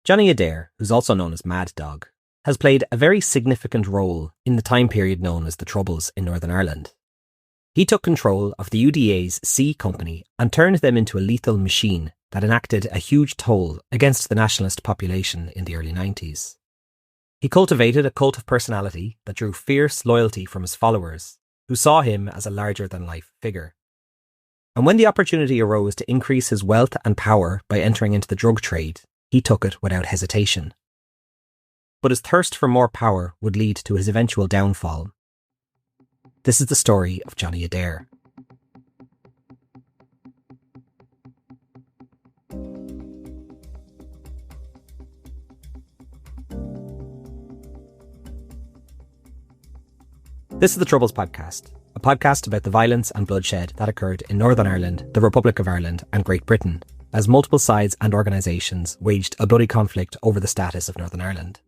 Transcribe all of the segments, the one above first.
Johnny Adair, who's also known as Mad Dog, has played a very significant role in the time period known as the Troubles in Northern Ireland. He took control of the UDA's C Company and turned them into a lethal machine that enacted a huge toll against the nationalist population in the early 90s. He cultivated a cult of personality that drew fierce loyalty from his followers, who saw him as a larger-than-life figure. And when the opportunity arose to increase his wealth and power by entering into the drug trade, he took it without hesitation. But his thirst for more power would lead to his eventual downfall. This is the story of Johnny Adair. This is the Troubles Podcast, a podcast about the violence and bloodshed that occurred in Northern Ireland, the Republic of Ireland and Great Britain, as multiple sides and organisations waged a bloody conflict over the status of Northern Ireland.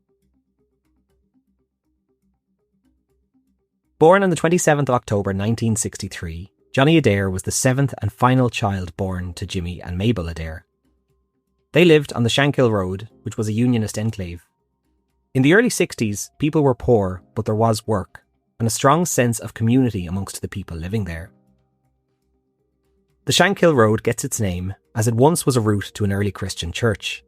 Born on the 27th of October 1963, Johnny Adair was the seventh and final child born to Jimmy and Mabel Adair. They lived on the Shankill Road, which was a unionist enclave. In the early 60s, people were poor, but there was work, and a strong sense of community amongst the people living there. The Shankill Road gets its name as it once was a route to an early Christian church.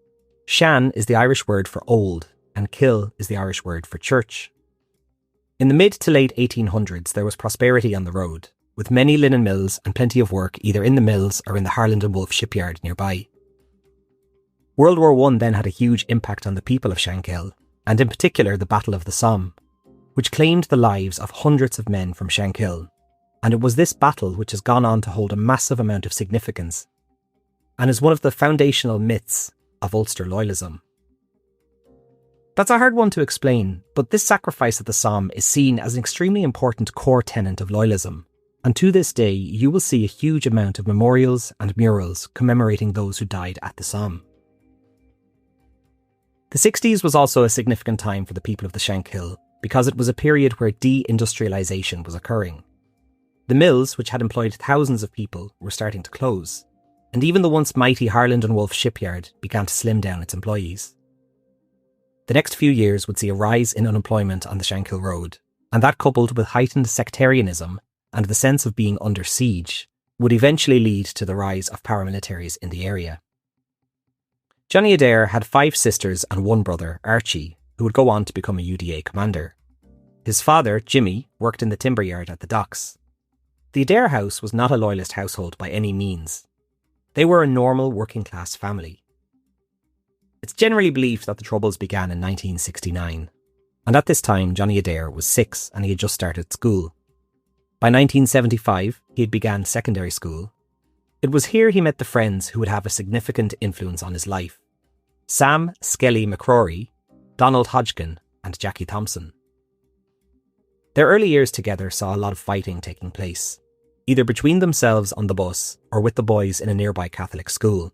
Shan is the Irish word for old, and kill is the Irish word for church. In the mid to late 1800s, there was prosperity on the road, with many linen mills and plenty of work either in the mills or in the Harland and Wolff shipyard nearby. World War I then had a huge impact on the people of Shankill, and in particular the Battle of the Somme, which claimed the lives of hundreds of men from Shankill, and it was this battle which has gone on to hold a massive amount of significance, and is one of the foundational myths of Ulster loyalism. That's a hard one to explain, but this sacrifice at the Somme is seen as an extremely important core tenet of loyalism, and to this day you will see a huge amount of memorials and murals commemorating those who died at the Somme. The 60s was also a significant time for the people of the Shankill, because it was a period where deindustrialisation was occurring. The mills, which had employed thousands of people, were starting to close, and even the once mighty Harland and Wolff shipyard began to slim down its employees. The next few years would see a rise in unemployment on the Shankill Road, and that coupled with heightened sectarianism and the sense of being under siege would eventually lead to the rise of paramilitaries in the area. Johnny Adair had 5 sisters and 1 brother, Archie, who would go on to become a UDA commander. His father, Jimmy, worked in the timber yard at the docks. The Adair house was not a loyalist household by any means. They were a normal working class family. It's generally believed that the Troubles began in 1969, and at this time Johnny Adair was 6 and he had just started school. By 1975, he had began secondary school. It was here he met the friends who would have a significant influence on his life: Sam Skelly McCrory, Donald Hodgkin and Jackie Thompson. Their early years together saw a lot of fighting taking place, either between themselves on the bus or with the boys in a nearby Catholic school.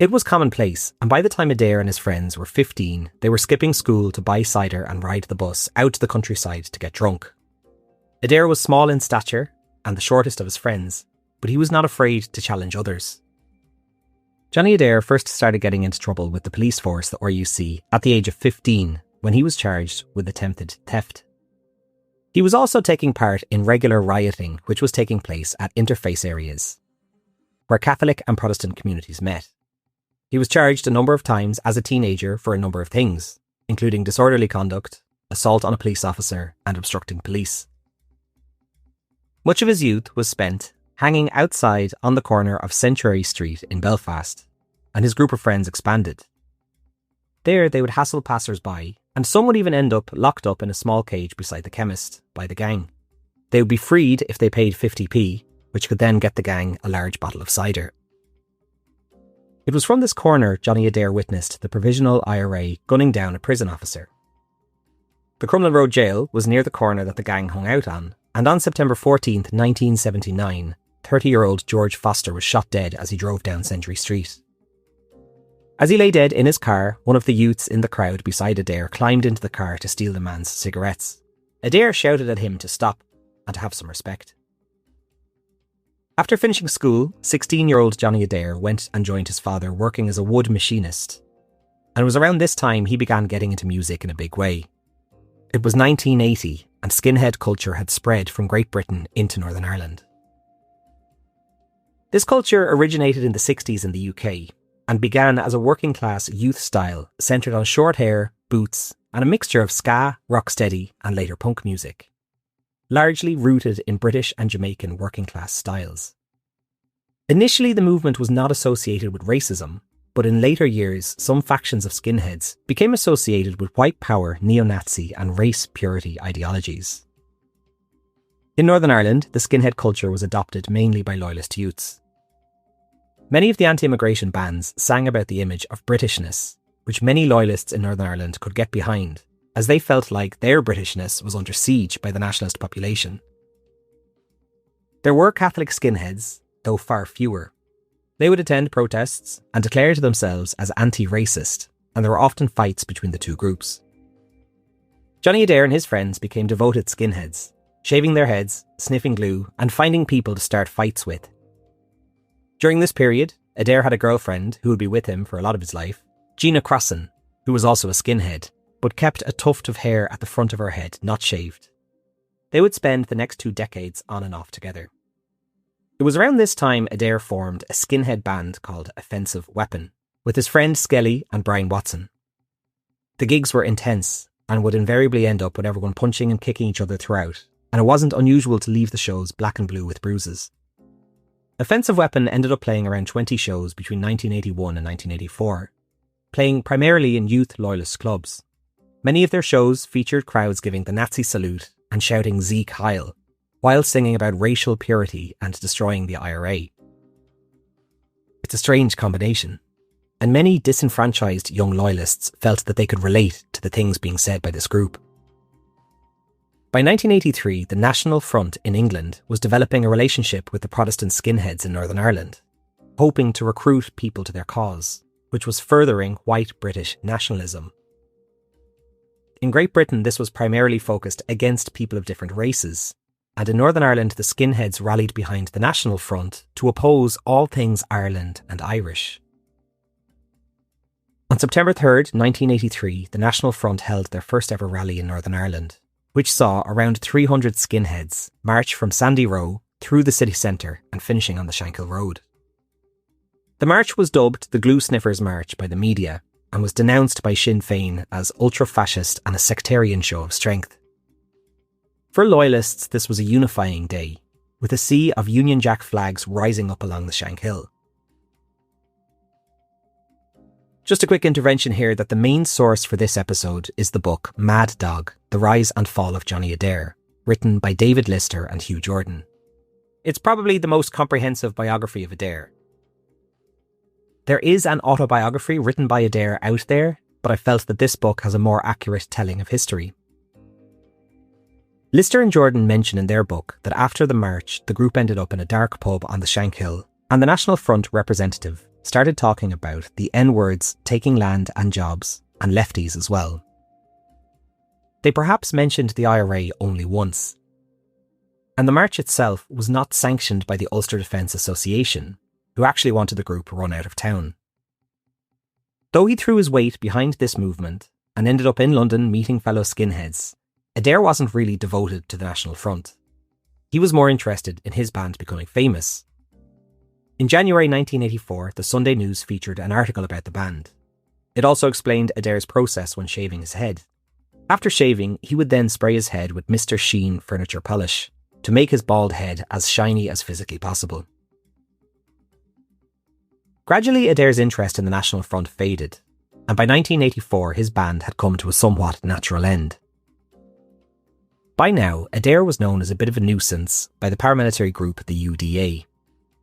It was commonplace, and by the time Adair and his friends were 15, they were skipping school to buy cider and ride the bus out to the countryside to get drunk. Adair was small in stature and the shortest of his friends, but he was not afraid to challenge others. Johnny Adair first started getting into trouble with the police force, the RUC, at the age of 15 when he was charged with attempted theft. He was also taking part in regular rioting which was taking place at interface areas, where Catholic and Protestant communities met. He was charged a number of times as a teenager for a number of things, including disorderly conduct, assault on a police officer and obstructing police. Much of his youth was spent hanging outside on the corner of Century Street in Belfast, and his group of friends expanded. There they would hassle passers-by, and some would even end up locked up in a small cage beside the chemist by the gang. They would be freed if they paid 50p, which could then get the gang a large bottle of cider. It was from this corner Johnny Adair witnessed the Provisional IRA gunning down a prison officer. The Crumlin Road Jail was near the corner that the gang hung out on, and on September 14th, 1979, 30-year-old George Foster was shot dead as he drove down Century Street. As he lay dead in his car, one of the youths in the crowd beside Adair climbed into the car to steal the man's cigarettes. Adair shouted at him to stop and to have some respect. After finishing school, 16-year-old Johnny Adair went and joined his father working as a wood machinist. and it was around this time he began getting into music in a big way. It was 1980, and skinhead culture had spread from Great Britain into Northern Ireland. This culture originated in the 60s in the UK, and began as a working-class youth style centred on short hair, boots, and a mixture of ska, rocksteady, and later punk music, largely rooted in British and Jamaican working-class styles. Initially, the movement was not associated with racism, but in later years, some factions of skinheads became associated with white power, neo-Nazi, and race purity ideologies. In Northern Ireland, the skinhead culture was adopted mainly by loyalist youths. Many of the anti-immigration bands sang about the image of Britishness, which many loyalists in Northern Ireland could get behind, as they felt like their Britishness was under siege by the nationalist population. There were Catholic skinheads, though far fewer. They would attend protests and declare to themselves as anti-racist, and there were often fights between the two groups. Johnny Adair and his friends became devoted skinheads, shaving their heads, sniffing glue, and finding people to start fights with. During this period, Adair had a girlfriend who would be with him for a lot of his life, Gina Crossan, who was also a skinhead, but kept a tuft of hair at the front of her head, not shaved. They would spend the next 2 decades on and off together. It was around this time Adair formed a skinhead band called Offensive Weapon, with his friend Skelly and Brian Watson. The gigs were intense, and would invariably end up with everyone punching and kicking each other throughout, and it wasn't unusual to leave the shows black and blue with bruises. Offensive Weapon ended up playing around 20 shows between 1981 and 1984, playing primarily in youth loyalist clubs. Many of their shows featured crowds giving the Nazi salute and shouting Sieg Heil, while singing about racial purity and destroying the IRA. It's a strange combination, and many disenfranchised young loyalists felt that they could relate to the things being said by this group. By 1983, the National Front in England was developing a relationship with the Protestant skinheads in Northern Ireland, hoping to recruit people to their cause, which was furthering white British nationalism. In Great Britain, this was primarily focused against people of different races, and in Northern Ireland, the skinheads rallied behind the National Front to oppose all things Ireland and Irish. On September 3rd, 1983, the National Front held their first ever rally in Northern Ireland, which saw around 300 skinheads march from Sandy Row through the city centre and finishing on the Shankill Road. The march was dubbed the Glue Sniffers March by the media and was denounced by Sinn Féin as ultra-fascist and a sectarian show of strength. For loyalists, this was a unifying day, with a sea of Union Jack flags rising up along the Shankill. Just a quick intervention here that the main source for this episode is the book Mad Dog, The Rise and Fall of Johnny Adair, written by David Lister and Hugh Jordan. It's probably the most comprehensive biography of Adair. There is an autobiography written by Adair out there, but I felt that this book has a more accurate telling of history. Lister and Jordan mention in their book that after the march, the group ended up in a dark pub on the Shankill, and the National Front representative started talking about the N-words taking land and jobs, and lefties as well. They perhaps mentioned the IRA only once. And the march itself was not sanctioned by the Ulster Defence Association, who actually wanted the group run out of town. Though he threw his weight behind this movement and ended up in London meeting fellow skinheads, Adair wasn't really devoted to the National Front. He was more interested in his band becoming famous. In January 1984, the Sunday News featured an article about the band. It also explained Adair's process when shaving his head. After shaving, he would then spray his head with Mr. Sheen furniture polish to make his bald head as shiny as physically possible. Gradually, Adair's interest in the National Front faded, and by 1984 his band had come to a somewhat natural end. By now, Adair was known as a bit of a nuisance by the paramilitary group the UDA.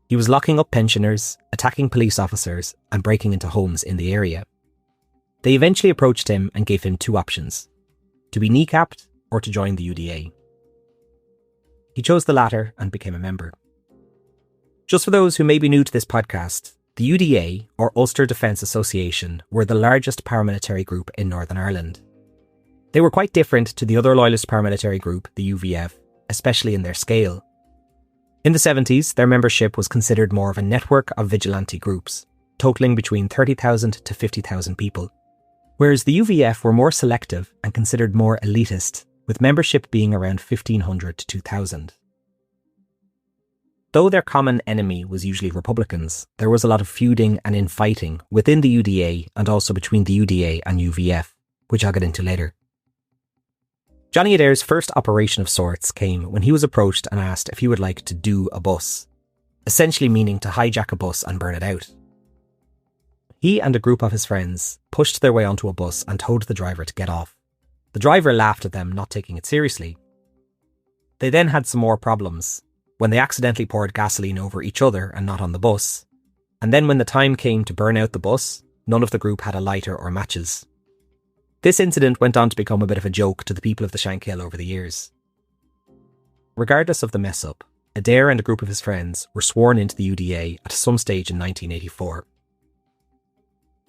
He was locking up pensioners, attacking police officers, and breaking into homes in the area. They eventually approached him and gave him 2 options: to be kneecapped or to join the UDA. He chose the latter and became a member. Just for those who may be new to this podcast, the UDA, or Ulster Defence Association, were the largest paramilitary group in Northern Ireland. They were quite different to the other loyalist paramilitary group, the UVF, especially in their scale. In the 70s, their membership was considered more of a network of vigilante groups, totalling between 30,000 to 50,000 people. whereas the UVF were more selective and considered more elitist, with membership being around 1,500 to 2,000. Though their common enemy was usually Republicans, there was a lot of feuding and infighting within the UDA and also between the UDA and UVF, which I'll get into later. Johnny Adair's first operation of sorts came when he was approached and asked if he would like to do a bus, essentially meaning to hijack a bus and burn it out. He and a group of his friends pushed their way onto a bus and told the driver to get off. The driver laughed at them, not taking it seriously. They then had some more problems when they accidentally poured gasoline over each other and not on the bus. And then when the time came to burn out the bus, none of the group had a lighter or matches. This incident went on to become a bit of a joke to the people of the Shankill over the years. Regardless of the mess up, Adair and a group of his friends were sworn into the UDA at some stage in 1984.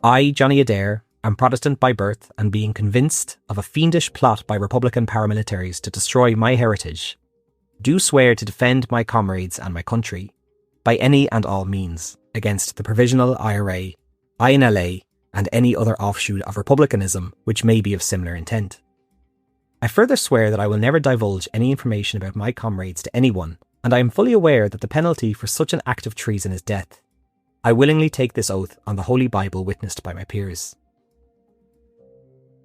I, Johnny Adair, am Protestant by birth and being convinced of a fiendish plot by Republican paramilitaries to destroy my heritage, do swear to defend my comrades and my country, by any and all means, against the Provisional IRA, INLA, and any other offshoot of republicanism which may be of similar intent. I further swear that I will never divulge any information about my comrades to anyone, and I am fully aware that the penalty for such an act of treason is death. I willingly take this oath on the Holy Bible witnessed by my peers.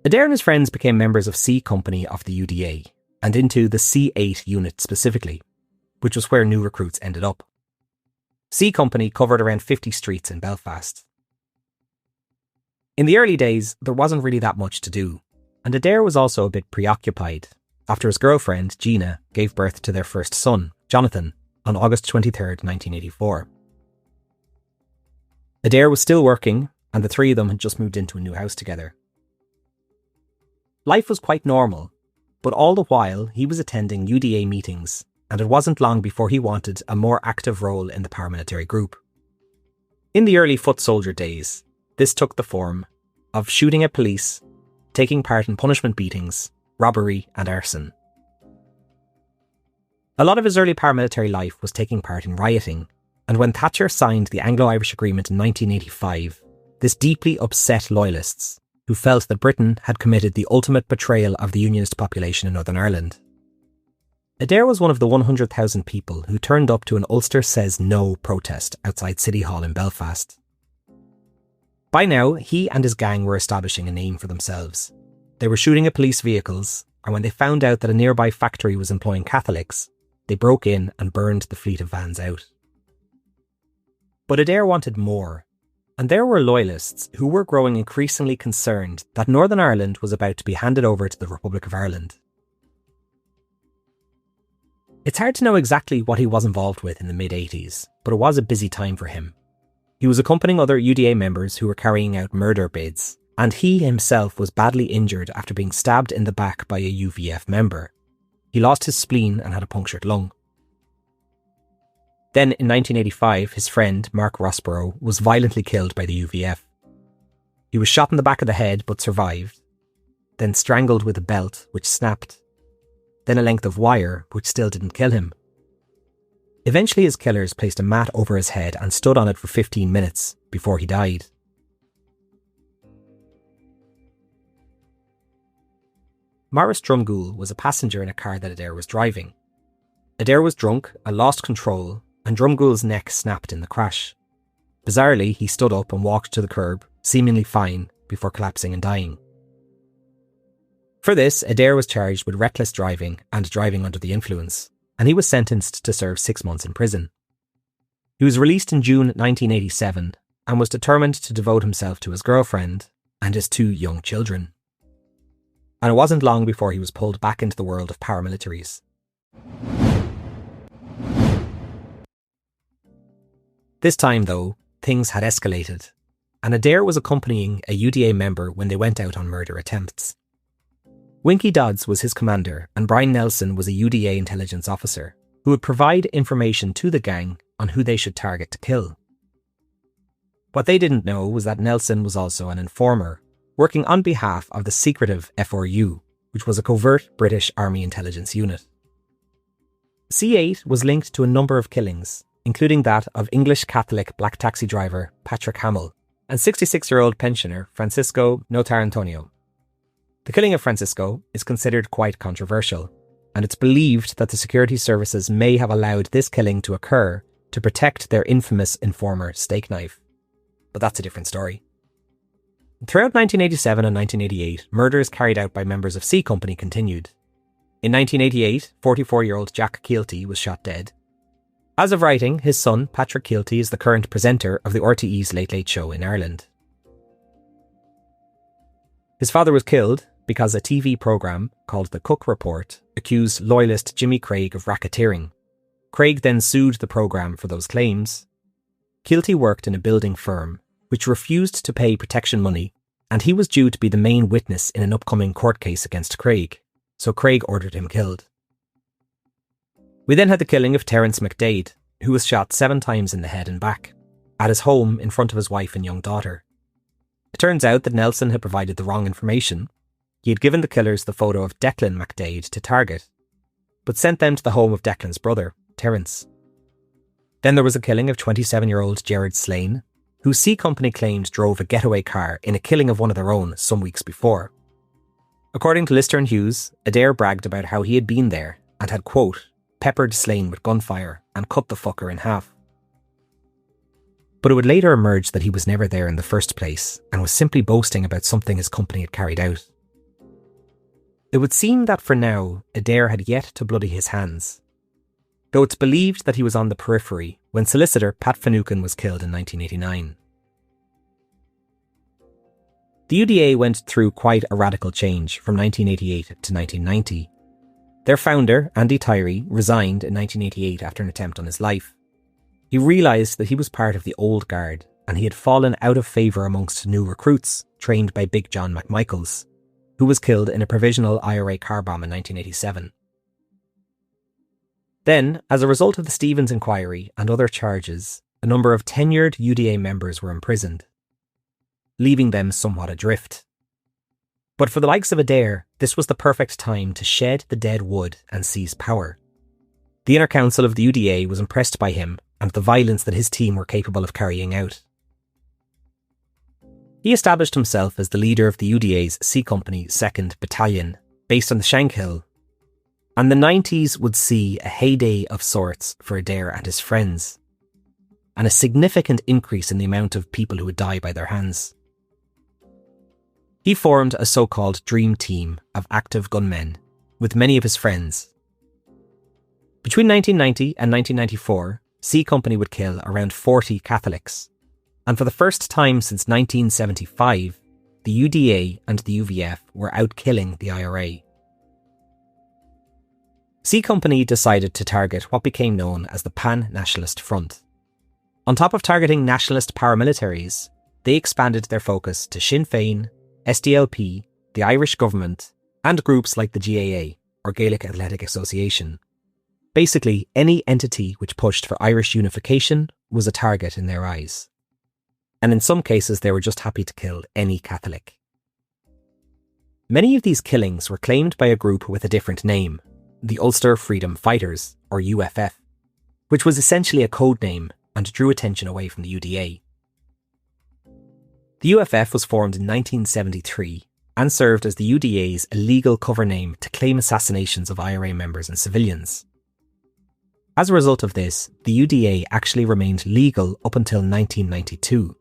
Adair and his friends became members of C Company of the UDA, and into the C8 unit specifically, which was where new recruits ended up. C Company covered around 50 streets in Belfast. In the early days, there wasn't really that much to do, and Adair was also a bit preoccupied after his girlfriend, Gina, gave birth to their first son, Jonathan, on August 23rd, 1984. Adair was still working, and the three of them had just moved into a new house together. Life was quite normal, but all the while he was attending UDA meetings, and it wasn't long before he wanted a more active role in the paramilitary group. In the early foot soldier days, this took the form of shooting at police, taking part in punishment beatings, robbery and arson. A lot of his early paramilitary life was taking part in rioting, and when Thatcher signed the Anglo-Irish Agreement in 1985, this deeply upset loyalists, who felt that Britain had committed the ultimate betrayal of the Unionist population in Northern Ireland. Adair was one of the 100,000 people who turned up to an Ulster Says No protest outside City Hall in Belfast. By now, he and his gang were establishing a name for themselves. They were shooting at police vehicles, and when they found out that a nearby factory was employing Catholics, they broke in and burned the fleet of vans out. But Adair wanted more, and there were loyalists who were growing increasingly concerned that Northern Ireland was about to be handed over to the Republic of Ireland. It's hard to know exactly what he was involved with in the mid-80s, but it was a busy time for him. He was accompanying other UDA members who were carrying out murder bids, and he himself was badly injured after being stabbed in the back by a UVF member. He lost his spleen and had a punctured lung. Then in 1985, his friend, Mark Rossborough, was violently killed by the UVF. He was shot in the back of the head but survived, then strangled with a belt which snapped, then a length of wire which still didn't kill him. Eventually his killers placed a mat over his head and stood on it for 15 minutes before he died. Maurice Drumgoole was a passenger in a car that Adair was driving. Adair was drunk and lost control, and Drumgoole's neck snapped in the crash. Bizarrely, he stood up and walked to the curb, seemingly fine, before collapsing and dying. For this, Adair was charged with reckless driving and driving under the influence, and he was sentenced to serve 6 months in prison. He was released in June 1987 and was determined to devote himself to his girlfriend and his 2 young children. And it wasn't long before he was pulled back into the world of paramilitaries. This time, though, things had escalated, and Adair was accompanying a UDA member when they went out on murder attempts. Winky Dodds was his commander, and Brian Nelson was a UDA intelligence officer who would provide information to the gang on who they should target to kill. What they didn't know was that Nelson was also an informer, working on behalf of the secretive FRU, which was a covert British Army intelligence unit. C8 was linked to a number of killings, including that of English Catholic black taxi driver Patrick Hamill, and 66-year-old pensioner Francisco Notarantonio. The killing of Francisco is considered quite controversial, and it's believed that the security services may have allowed this killing to occur to protect their infamous informer steak knife. But that's a different story. Throughout 1987 and 1988, murders carried out by members of C Company continued. In 1988, 44-year-old Jack Keelty was shot dead. As of writing, his son, Patrick Keelty, is the current presenter of the RTE's Late Late Show in Ireland. His father was killed because a TV programme called The Cook Report accused loyalist Jimmy Craig of racketeering. Craig then sued the programme for those claims. Keelty worked in a building firm which refused to pay protection money, and he was due to be the main witness in an upcoming court case against Craig, so Craig ordered him killed. We then had the killing of Terence McDade, who was shot 7 times in the head and back, at his home in front of his wife and young daughter. It turns out that Nelson had provided the wrong information. He had given the killers the photo of Declan McDade to target, but sent them to the home of Declan's brother, Terence. Then there was a killing of 27-year-old Gerard Slane, who C Company claimed drove a getaway car in a killing of one of their own some weeks before. According to Lister and Hughes, Adair bragged about how he had been there and had, quote, peppered Slane with gunfire and cut the fucker in half. But it would later emerge that he was never there in the first place and was simply boasting about something his company had carried out. It would seem that for now, Adair had yet to bloody his hands, though it's believed that he was on the periphery when solicitor Pat Finucane was killed in 1989. The UDA went through quite a radical change from 1988 to 1990. Their founder, Andy Tyree, resigned in 1988 after an attempt on his life. He realised that he was part of the old guard and he had fallen out of favour amongst new recruits trained by Big John McMichaels, who was killed in a provisional IRA car bomb in 1987. Then, as a result of the Stevens inquiry and other charges, a number of tenured UDA members were imprisoned, leaving them somewhat adrift. But for the likes of Adair, this was the perfect time to shed the dead wood and seize power. The inner council of the UDA was impressed by him and the violence that his team were capable of carrying out. He established himself as the leader of the UDA's C Company 2nd Battalion, based on the Shankill, and the 90s would see a heyday of sorts for Adair and his friends, and a significant increase in the amount of people who would die by their hands. He formed a so-called dream team of active gunmen with many of his friends. Between 1990 and 1994, C Company would kill around 40 Catholics, and for the first time since 1975, the UDA and the UVF were out killing the IRA. C Company decided to target what became known as the Pan-Nationalist Front. On top of targeting nationalist paramilitaries, they expanded their focus to Sinn Féin, SDLP, the Irish government, and groups like the GAA, or Gaelic Athletic Association. Basically, any entity which pushed for Irish unification was a target in their eyes. And in some cases, they were just happy to kill any Catholic. Many of these killings were claimed by a group with a different name, the Ulster Freedom Fighters, or UFF, which was essentially a code name and drew attention away from the UDA. The UFF was formed in 1973 and served as the UDA's illegal cover name to claim assassinations of IRA members and civilians. As a result of this, the UDA actually remained legal up until 1992.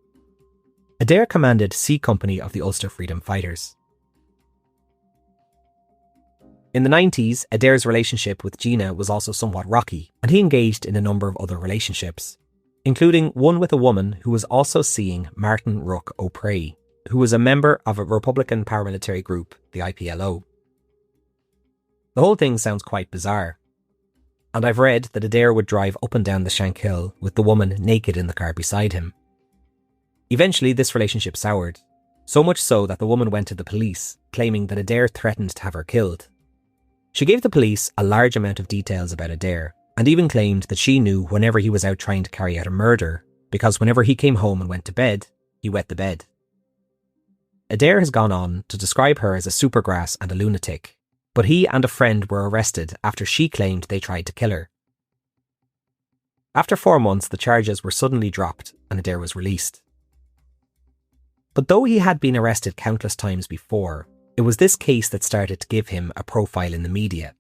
Adair commanded C Company of the Ulster Freedom Fighters. In the 90s, Adair's relationship with Gina was also somewhat rocky, and he engaged in a number of other relationships, including one with a woman who was also seeing Martin Rook O'Prey, who was a member of a Republican paramilitary group, the IPLO. The whole thing sounds quite bizarre, and I've read that Adair would drive up and down the Shankill with the woman naked in the car beside him. Eventually, this relationship soured, so much so that the woman went to the police, claiming that Adair threatened to have her killed. She gave the police a large amount of details about Adair, and even claimed that she knew whenever he was out trying to carry out a murder, because whenever he came home and went to bed, he wet the bed. Adair has gone on to describe her as a supergrass and a lunatic, but he and a friend were arrested after she claimed they tried to kill her. After 4 months, the charges were suddenly dropped and Adair was released. But though he had been arrested countless times before, it was this case that started to give him a profile in the media.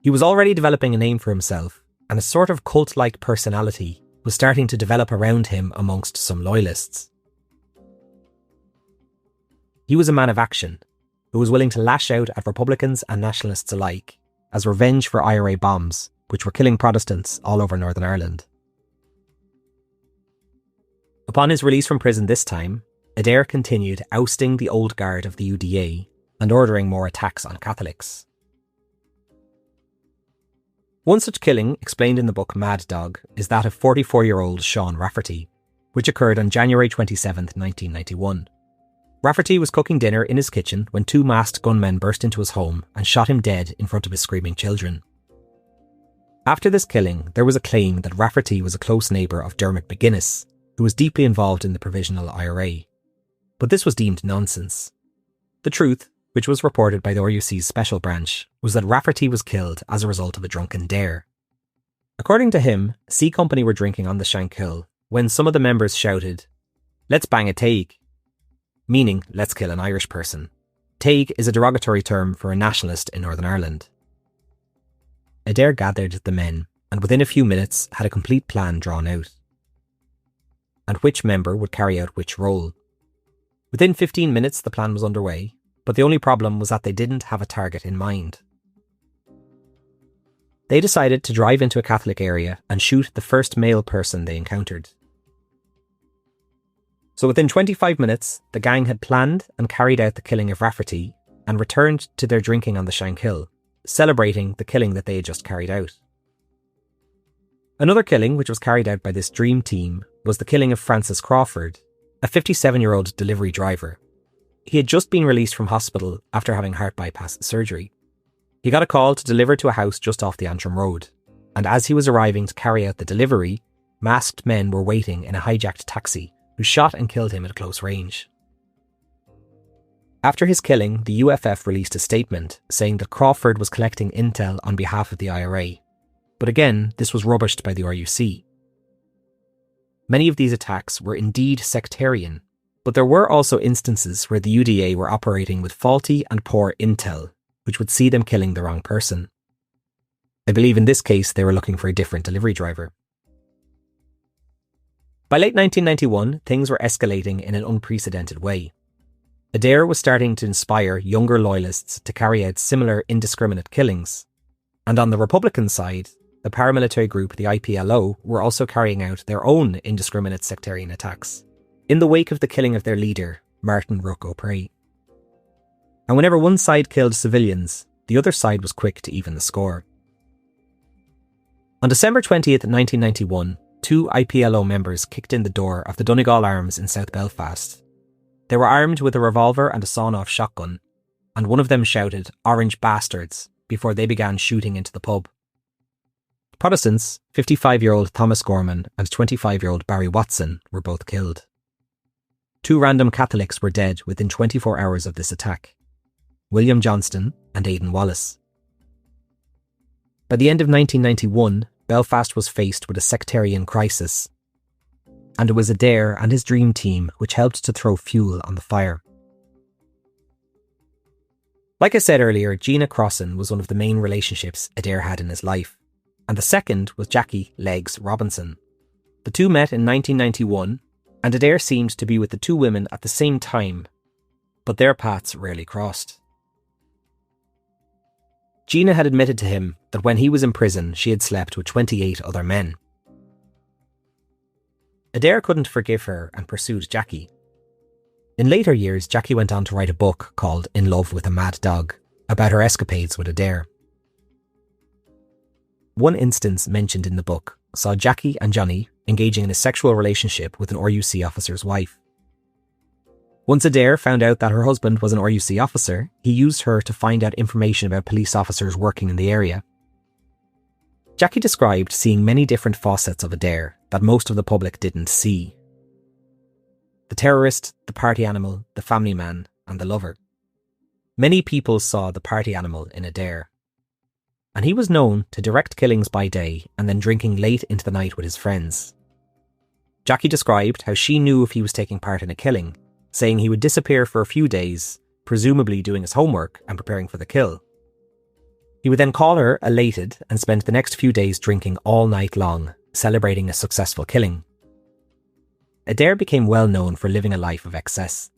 He was already developing a name for himself, and a sort of cult-like personality was starting to develop around him amongst some loyalists. He was a man of action, who was willing to lash out at Republicans and Nationalists alike as revenge for IRA bombs, which were killing Protestants all over Northern Ireland. Upon his release from prison this time, Adair continued ousting the old guard of the UDA and ordering more attacks on Catholics. One such killing, explained in the book Mad Dog, is that of 44-year-old Sean Rafferty, which occurred on January 27, 1991. Rafferty was cooking dinner in his kitchen when two masked gunmen burst into his home and shot him dead in front of his screaming children. After this killing, there was a claim that Rafferty was a close neighbour of Dermot McGuinness, who was deeply involved in the Provisional IRA. But this was deemed nonsense. The truth, which was reported by the RUC's special branch, was that Rafferty was killed as a result of a drunken dare. According to him, C Company were drinking on the Shankill when some of the members shouted, "Let's bang a taig," meaning let's kill an Irish person. Taig is a derogatory term for a nationalist in Northern Ireland. Adair gathered the men and within a few minutes had a complete plan drawn out. And which member would carry out which role. Within 15 minutes the plan was underway, but the only problem was that they didn't have a target in mind. They decided to drive into a Catholic area and shoot the first male person they encountered. So within 25 minutes, the gang had planned and carried out the killing of Rafferty and returned to their drinking on the Shankill, celebrating the killing that they had just carried out. Another killing which was carried out by this dream team was the killing of Francis Crawford, a 57-year-old delivery driver. He had just been released from hospital after having heart bypass surgery. He got a call to deliver to a house just off the Antrim Road, and as he was arriving to carry out the delivery, masked men were waiting in a hijacked taxi who shot and killed him at close range. After his killing, the UFF released a statement saying that Crawford was collecting intel on behalf of the IRA, but again, this was rubbished by the RUC. Many of these attacks were indeed sectarian, but there were also instances where the UDA were operating with faulty and poor intel, which would see them killing the wrong person. I believe in this case they were looking for a different delivery driver. By late 1991, things were escalating in an unprecedented way. Adair was starting to inspire younger loyalists to carry out similar indiscriminate killings, and on the Republican side, the paramilitary group, the IPLO, were also carrying out their own indiscriminate sectarian attacks, in the wake of the killing of their leader, Martin Rook O'Prey. And whenever one side killed civilians, the other side was quick to even the score. On December 20th, 1991, two IPLO members kicked in the door of the Donegal Arms in South Belfast. They were armed with a revolver and a sawn-off shotgun, and one of them shouted, "Orange bastards," before they began shooting into the pub. Protestants, 55-year-old Thomas Gorman and 25-year-old Barry Watson, were both killed. Two random Catholics were dead within 24 hours of this attack, William Johnston and Aidan Wallace. By the end of 1991, Belfast was faced with a sectarian crisis, and it was Adair and his dream team which helped to throw fuel on the fire. Like I said earlier, Gina Crossan was one of the main relationships Adair had in his life, and the second was Jackie Legs Robinson. The two met in 1991, and Adair seemed to be with the two women at the same time, but their paths rarely crossed. Gina had admitted to him that when he was in prison, she had slept with 28 other men. Adair couldn't forgive her and pursued Jackie. In later years, Jackie went on to write a book called In Love with a Mad Dog about her escapades with Adair. One instance mentioned in the book saw Jackie and Johnny engaging in a sexual relationship with an RUC officer's wife. Once Adair found out that her husband was an RUC officer, he used her to find out information about police officers working in the area. Jackie described seeing many different facets of Adair that most of the public didn't see. The terrorist, the party animal, the family man, and the lover. Many people saw the party animal in Adair, and he was known to direct killings by day and then drinking late into the night with his friends. Jackie described how she knew if he was taking part in a killing saying he would disappear for a few days, presumably doing his homework and preparing for the kill. He would then call her elated and spend the next few days drinking all night long, celebrating a successful killing. Adair became well known for living a life of excess.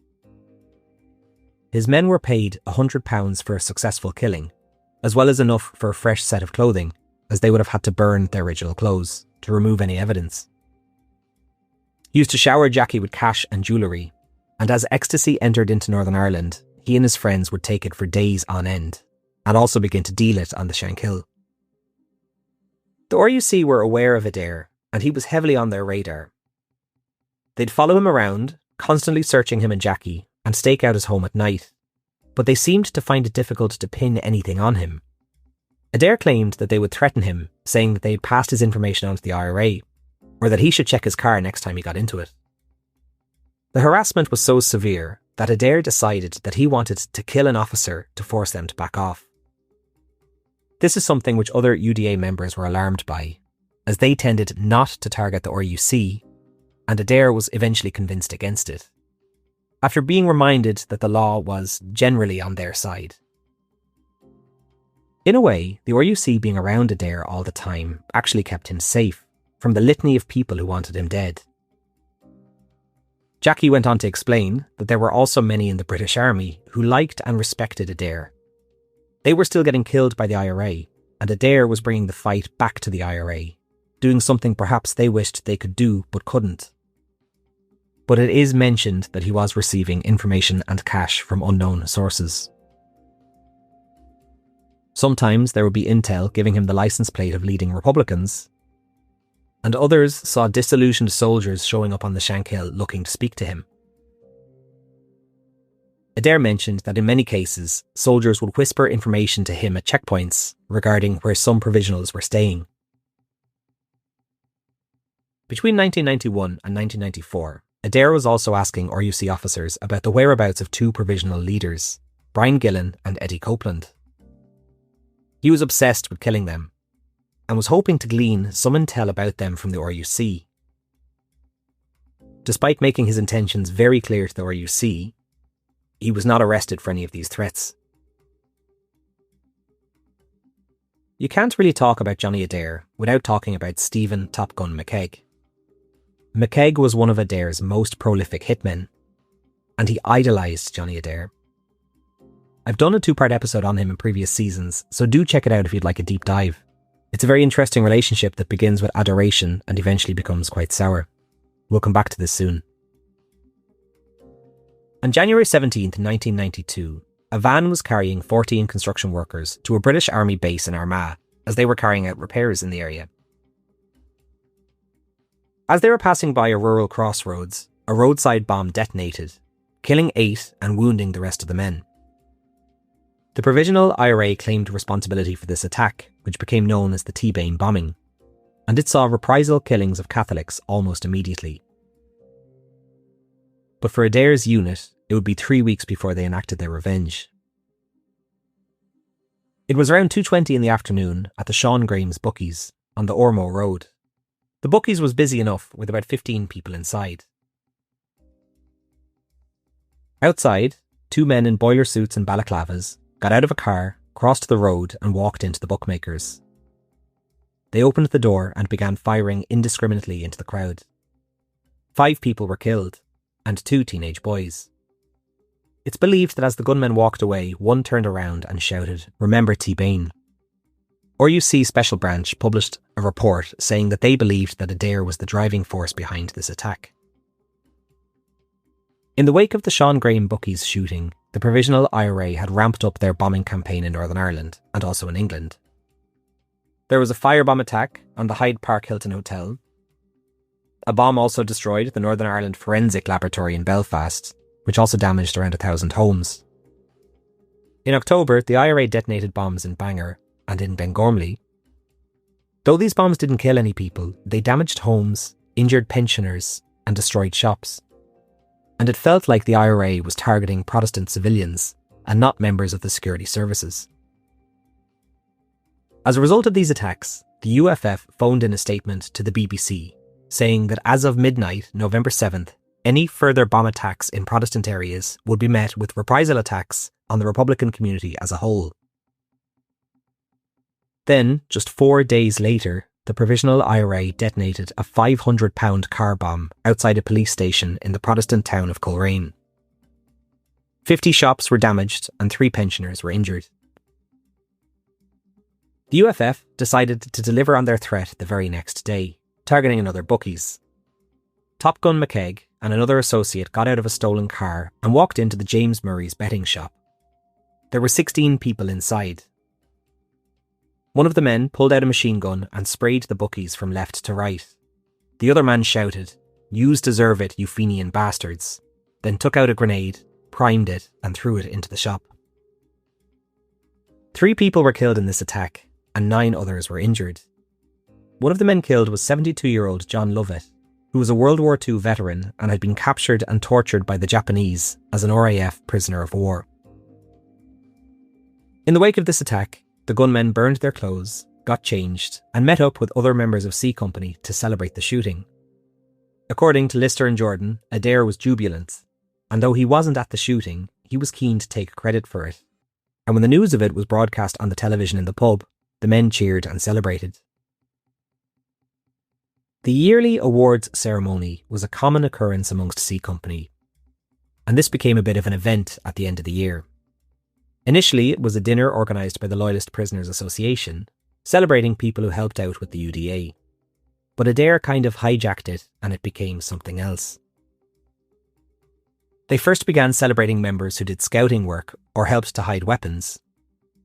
His men were paid £100 for a successful killing, as well as enough for a fresh set of clothing, as they would have had to burn their original clothes to remove any evidence. He used to shower Jackie with cash and jewellery, and as ecstasy entered into Northern Ireland, he and his friends would take it for days on end, and also begin to deal it on the Shankill. The RUC were aware of Adair, and he was heavily on their radar. They'd follow him around, constantly searching him and Jackie, and stake out his home at night, but they seemed to find it difficult to pin anything on him. Adair claimed that they would threaten him, saying that they had passed his information on to the IRA, or that he should check his car next time he got into it. The harassment was so severe that Adair decided that he wanted to kill an officer to force them to back off. This is something which other UDA members were alarmed by, as they tended not to target the RUC, and Adair was eventually convinced against it, after being reminded that the law was generally on their side. In a way, the RUC being around Adair all the time actually kept him safe from the litany of people who wanted him dead. Jackie went on to explain that there were also many in the British Army who liked and respected Adair. They were still getting killed by the IRA, and Adair was bringing the fight back to the IRA, doing something perhaps they wished they could do but couldn't. But it is mentioned that he was receiving information and cash from unknown sources. Sometimes there would be intel giving him the license plate of leading Republicans, and others saw disillusioned soldiers showing up on the Shankill looking to speak to him. Adair mentioned that in many cases, soldiers would whisper information to him at checkpoints regarding where some provisionals were staying. Between 1991 and 1994, Adair was also asking RUC officers about the whereabouts of two provisional leaders, Brian Gillen and Eddie Copeland. He was obsessed with killing them, and was hoping to glean some intel about them from the RUC. Despite making his intentions very clear to the RUC, he was not arrested for any of these threats. You can't really talk about Johnny Adair without talking about Stephen Top Gun McKeag. McKeag was one of Adair's most prolific hitmen, and he idolised Johnny Adair. I've done a 2-part episode on him in previous seasons, so do check it out if you'd like a deep dive. It's a very interesting relationship that begins with adoration and eventually becomes quite sour. We'll come back to this soon. On January 17th, 1992, a van was carrying 14 construction workers to a British Army base in Armagh as they were carrying out repairs in the area. As they were passing by a rural crossroads, a roadside bomb detonated, killing 8 and wounding the rest of the men. The Provisional IRA claimed responsibility for this attack, which became known as the T-Bane bombing, and it saw reprisal killings of Catholics almost immediately. But for Adair's unit, it would be 3 weeks before they enacted their revenge. It was around 2:20 in the afternoon at the Sean Graham's Bookies on the Ormeau Road. The Bookies was busy enough with about 15 people inside. Outside, 2 men in boiler suits and balaclavas got out of a car, crossed the road and walked into the bookmakers. They opened the door and began firing indiscriminately into the crowd. 5 people were killed, and 2 teenage boys. It's believed that as the gunmen walked away, one turned around and shouted, "Remember T-Bane." RUC Special Branch published a report saying that they believed that Adair was the driving force behind this attack. In the wake of the Sean Graham Bookies shooting, the Provisional IRA had ramped up their bombing campaign in Northern Ireland and also in England. There was a firebomb attack on the Hyde Park Hilton Hotel. A bomb also destroyed the Northern Ireland Forensic Laboratory in Belfast, which also damaged around 1,000 homes. In October, the IRA detonated bombs in Bangor and in Bangormley. Though these bombs didn't kill any people, they damaged homes, injured pensioners, and destroyed shops. And it felt like the IRA was targeting Protestant civilians and not members of the security services. As a result of these attacks, the UFF phoned in a statement to the BBC saying that as of midnight, November 7th, any further bomb attacks in Protestant areas would be met with reprisal attacks on the Republican community as a whole. Then, just 4 days later, the Provisional IRA detonated a £500 car bomb outside a police station in the Protestant town of Coleraine. 50 shops were damaged and 3 pensioners were injured. The UFF decided to deliver on their threat the very next day, targeting another bookies. Top Gun McKeag and another associate got out of a stolen car and walked into the James Murray's betting shop. There were 16 people inside. One of the men pulled out a machine gun and sprayed the bookies from left to right. The other man shouted, "Yous deserve it, you Fenian bastards," then took out a grenade, primed it and threw it into the shop. 3 people were killed in this attack and 9 others were injured. One of the men killed was 72-year-old John Lovett, who was a World War II veteran and had been captured and tortured by the Japanese as an RAF prisoner of war. In the wake of this attack, the gunmen burned their clothes, got changed, and met up with other members of C Company to celebrate the shooting. According to Lister and Jordan, Adair was jubilant, and though he wasn't at the shooting, he was keen to take credit for it. And when the news of it was broadcast on the television in the pub, the men cheered and celebrated. The yearly awards ceremony was a common occurrence amongst C Company, and this became a bit of an event at the end of the year. Initially, it was a dinner organised by the Loyalist Prisoners Association, celebrating people who helped out with the UDA. But Adair kind of hijacked it and it became something else. They first began celebrating members who did scouting work or helped to hide weapons,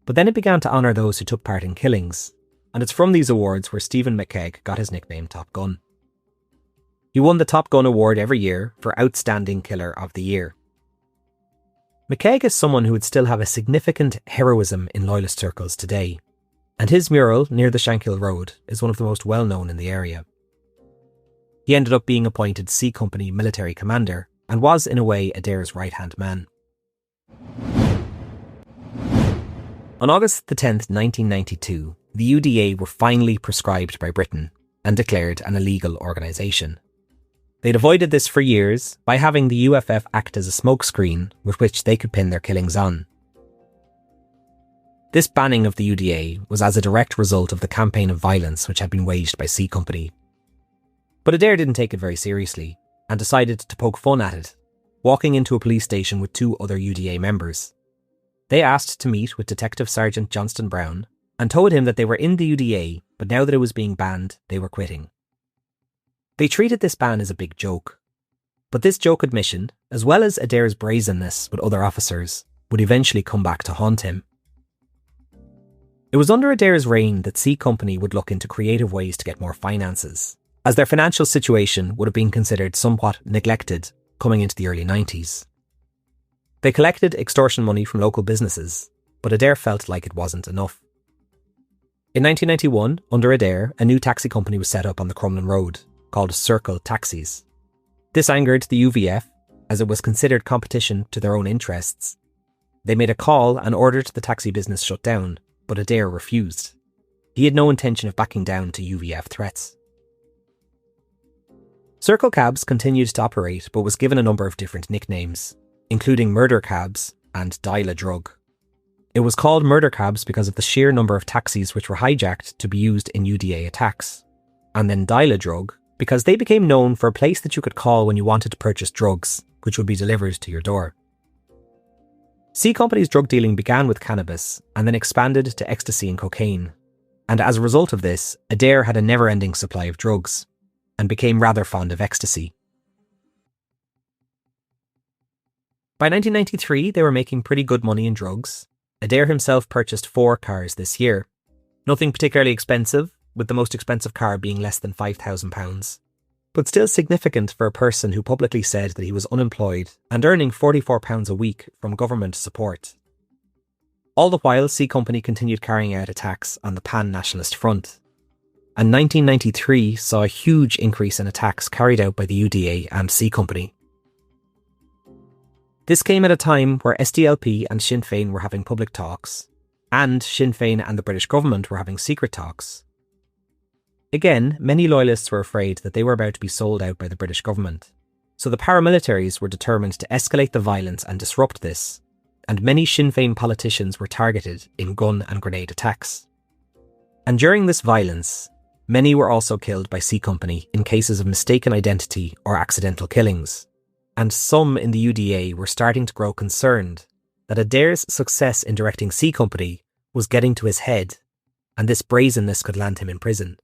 but then it began to honour those who took part in killings, and it's from these awards where Stephen McKeag got his nickname Top Gun. He won the Top Gun award every year for Outstanding Killer of the Year. McKeag is someone who would still have a significant heroism in Loyalist circles today, and his mural near the Shankill Road is one of the most well known in the area. He ended up being appointed C Company military commander and was in a way Adair's right-hand man. On August the 10th, 1992, the UDA were finally proscribed by Britain and declared an illegal organisation. They'd avoided this for years by having the UFF act as a smokescreen with which they could pin their killings on. This banning of the UDA was as a direct result of the campaign of violence which had been waged by C Company. But Adair didn't take it very seriously and decided to poke fun at it, walking into a police station with 2 other UDA members. They asked to meet with Detective Sergeant Johnston Brown and told him that they were in the UDA, but now that it was being banned, they were quitting. They treated this ban as a big joke, but this joke admission, as well as Adair's brazenness with other officers, would eventually come back to haunt him. It was under Adair's reign that C Company would look into creative ways to get more finances, as their financial situation would have been considered somewhat neglected coming into the early 90s. They collected extortion money from local businesses, but Adair felt like it wasn't enough. In 1991, under Adair, a new taxi company was set up on the Crumlin Road, called Circle Taxis. This angered the UVF, as it was considered competition to their own interests. They made a call and ordered the taxi business shut down, but Adair refused. He had no intention of backing down to UVF threats. Circle Cabs continued to operate, but was given a number of different nicknames, including Murder Cabs and Dial a Drug. It was called Murder Cabs because of the sheer number of taxis which were hijacked to be used in UDA attacks, and then Dial a Drug because they became known for a place that you could call when you wanted to purchase drugs, which would be delivered to your door. C Company's drug dealing began with cannabis and then expanded to ecstasy and cocaine, and as a result of this, Adair had a never-ending supply of drugs, and became rather fond of ecstasy. By 1993, they were making pretty good money in drugs. Adair himself purchased 4 cars this year. Nothing particularly expensive, with the most expensive car being less than £5,000, but still significant for a person who publicly said that he was unemployed and earning £44 a week from government support. All the while, C Company continued carrying out attacks on the pan-nationalist front, and 1993 saw a huge increase in attacks carried out by the UDA and C Company. This came at a time where SDLP and Sinn Féin were having public talks, and Sinn Féin and the British government were having secret talks. Again, many loyalists were afraid that they were about to be sold out by the British government, So the paramilitaries were determined to escalate the violence and disrupt this, and many Sinn Féin politicians were targeted in gun and grenade attacks. And during this violence, many were also killed by C Company in cases of mistaken identity or accidental killings, and some in the UDA were starting to grow concerned that Adair's success in directing C Company was getting to his head, and this brazenness could land him in prison.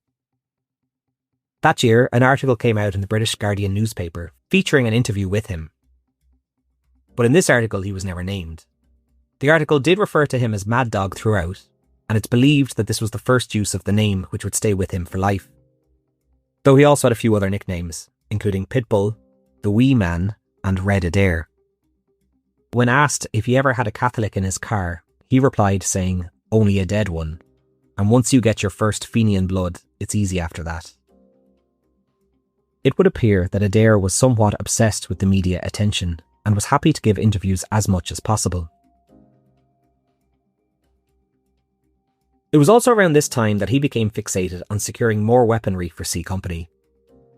That year, an article came out in the British Guardian newspaper featuring an interview with him. But in this article, he was never named. The article did refer to him as Mad Dog throughout, and it's believed that this was the first use of the name which would stay with him for life. Though he also had a few other nicknames, including Pitbull, The Wee Man, and Red Adair. When asked if he ever had a Catholic in his car, he replied saying, "Only a dead one. And once you get your first Fenian blood, it's easy after that." It would appear that Adair was somewhat obsessed with the media attention and was happy to give interviews as much as possible. It was also around this time that he became fixated on securing more weaponry for C Company.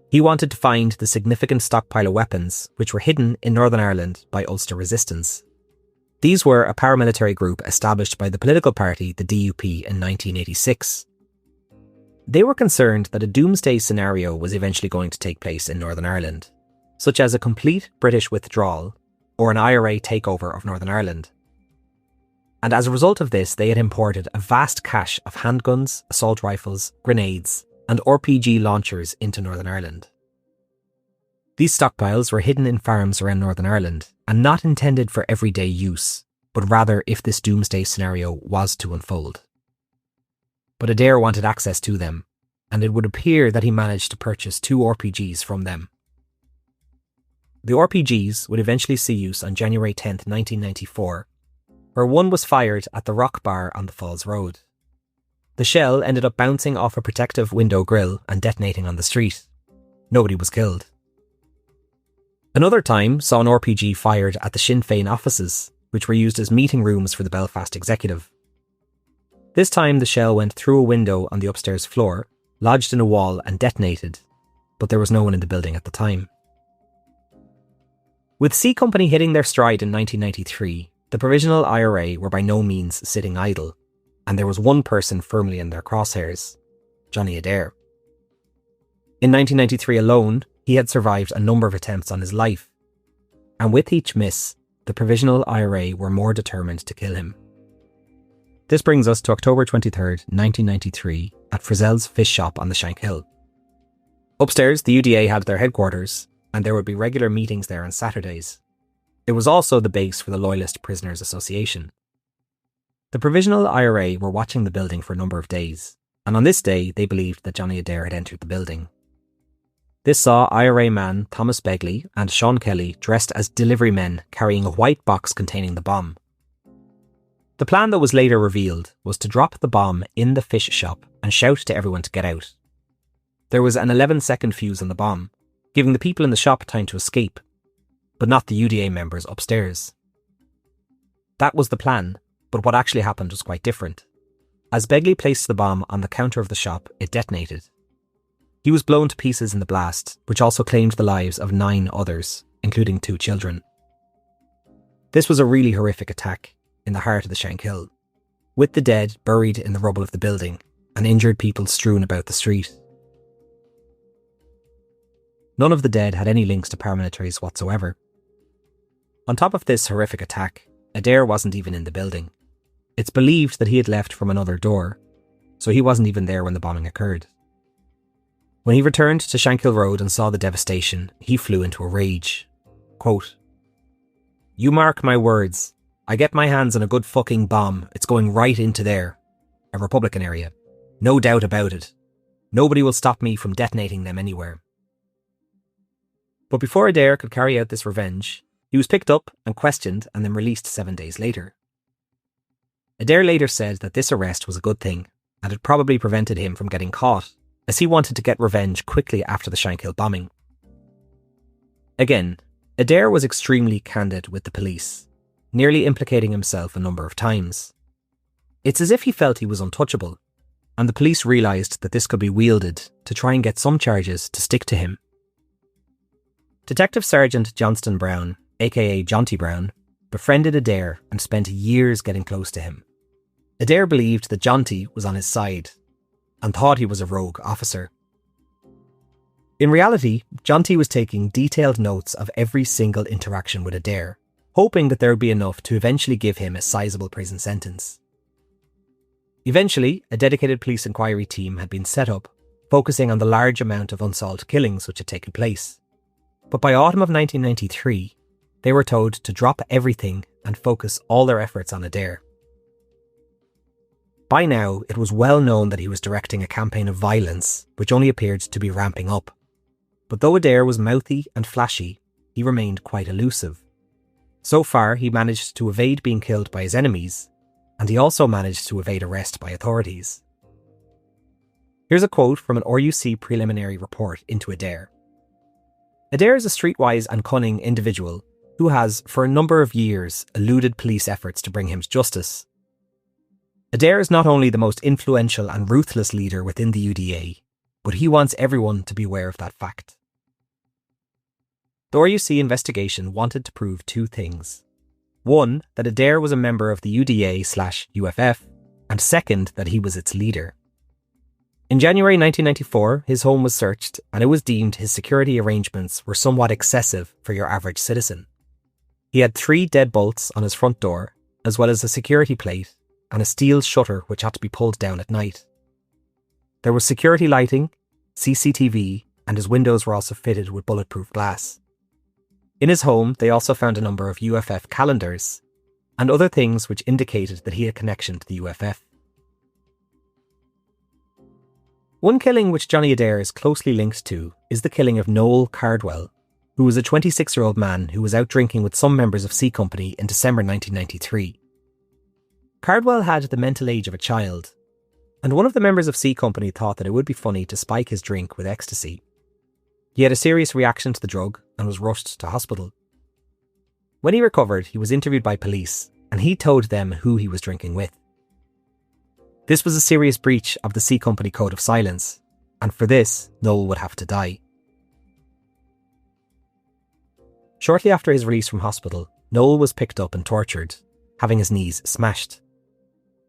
He wanted to find the significant stockpile of weapons which were hidden in Northern Ireland by Ulster Resistance. These were a paramilitary group established by the political party, the DUP, in 1986. They were concerned that a doomsday scenario was eventually going to take place in Northern Ireland, such as a complete British withdrawal or an IRA takeover of Northern Ireland. And as a result of this, they had imported a vast cache of handguns, assault rifles, grenades, and RPG launchers into Northern Ireland. These stockpiles were hidden in farms around Northern Ireland and not intended for everyday use, but rather if this doomsday scenario was to unfold. But Adair wanted access to them, and it would appear that he managed to purchase 2 RPGs from them. The RPGs would eventually see use on January 10, 1994, where one was fired at the Rock Bar on the Falls Road. The shell ended up bouncing off a protective window grille and detonating on the street. Nobody was killed. Another time saw an RPG fired at the Sinn Féin offices, which were used as meeting rooms for the Belfast executive. This time the shell went through a window on the upstairs floor, lodged in a wall and detonated, but there was no one in the building at the time. With C Company hitting their stride in 1993, the Provisional IRA were by no means sitting idle, and there was one person firmly in their crosshairs, Johnny Adair. In 1993 alone, he had survived a number of attempts on his life, and with each miss, the Provisional IRA were more determined to kill him. This brings us to October 23rd, 1993, at Frizzell's Fish Shop on the Shankill. Upstairs, the UDA had their headquarters, and there would be regular meetings there on Saturdays. It was also the base for the Loyalist Prisoners Association. The Provisional IRA were watching the building for a number of days, and on this day they believed that Johnny Adair had entered the building. This saw IRA man Thomas Begley and Sean Kelly dressed as delivery men carrying a white box containing the bomb. The plan that was later revealed was to drop the bomb in the fish shop and shout to everyone to get out. There was an 11-second fuse on the bomb, giving the people in the shop time to escape, but not the UDA members upstairs. That was the plan, but what actually happened was quite different. As Begley placed the bomb on the counter of the shop, it detonated. He was blown to pieces in the blast, which also claimed the lives of 9 others, including 2 children. This was a really horrific attack in the heart of the Shankill, with the dead buried in the rubble of the building and injured people strewn about the street. None of the dead had any links to paramilitaries whatsoever. On top of this horrific attack, Adair wasn't even in the building. It's believed that he had left from another door, so he wasn't even there when the bombing occurred. When he returned to Shankill Road and saw the devastation, he flew into a rage. Quote, "You mark my words, I get my hands on a good fucking bomb, it's going right into there, a Republican area. No doubt about it. Nobody will stop me from detonating them anywhere." But before Adair could carry out this revenge, he was picked up and questioned and then released 7 days later. Adair later said that this arrest was a good thing, and it probably prevented him from getting caught, as he wanted to get revenge quickly after the Shankill bombing. Again, Adair was extremely candid with the police, nearly implicating himself a number of times. It's as if he felt he was untouchable, and the police realised that this could be wielded to try and get some charges to stick to him. Detective Sergeant Johnston Brown, aka Jonty Brown, befriended Adair and spent years getting close to him. Adair believed that Jonty was on his side and thought he was a rogue officer. In reality, Jonty was taking detailed notes of every single interaction with Adair, hoping that there would be enough to eventually give him a sizable prison sentence. Eventually, a dedicated police inquiry team had been set up, focusing on the large amount of unsolved killings which had taken place. But by autumn of 1993, they were told to drop everything and focus all their efforts on Adair. By now, it was well known that he was directing a campaign of violence, which only appeared to be ramping up. But though Adair was mouthy and flashy, he remained quite elusive. So far, he managed to evade being killed by his enemies, and he also managed to evade arrest by authorities. Here's a quote from an RUC preliminary report into Adair. Adair is a streetwise and cunning individual who has, for a number of years, eluded police efforts to bring him to justice. Adair is not only the most influential and ruthless leader within the UDA, but he wants everyone to be aware of that fact. The RUC investigation wanted to prove two things. One, that Adair was a member of the UDA/UFF, and second, that he was its leader. In January 1994, his home was searched, and it was deemed his security arrangements were somewhat excessive for your average citizen. He had 3 deadbolts on his front door, as well as a security plate and a steel shutter which had to be pulled down at night. There was security lighting, CCTV, and his windows were also fitted with bulletproof glass. In his home, they also found a number of UFF calendars and other things which indicated that he had connection to the UFF. One killing which Johnny Adair is closely linked to is the killing of Noel Cardwell, who was a 26-year-old man who was out drinking with some members of C Company in December 1993. Cardwell had the mental age of a child, and one of the members of C Company thought that it would be funny to spike his drink with ecstasy. He had a serious reaction to the drug and was rushed to hospital. When he recovered, he was interviewed by police, and he told them who he was drinking with. This was a serious breach of the C Company Code of Silence, and for this, Noel would have to die. Shortly after his release from hospital, Noel was picked up and tortured, having his knees smashed.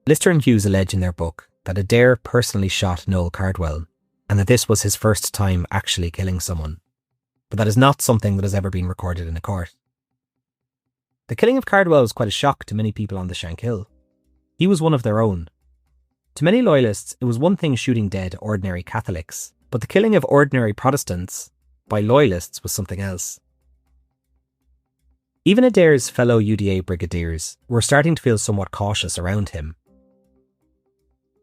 Lister and Hughes allege in their book that Adair personally shot Noel Cardwell, and that this was his first time actually killing someone. But that is not something that has ever been recorded in a court. The killing of Cardwell was quite a shock to many people on the Shankill. He was one of their own. To many loyalists, it was one thing shooting dead ordinary Catholics, but the killing of ordinary Protestants by loyalists was something else. Even Adair's fellow UDA brigadiers were starting to feel somewhat cautious around him.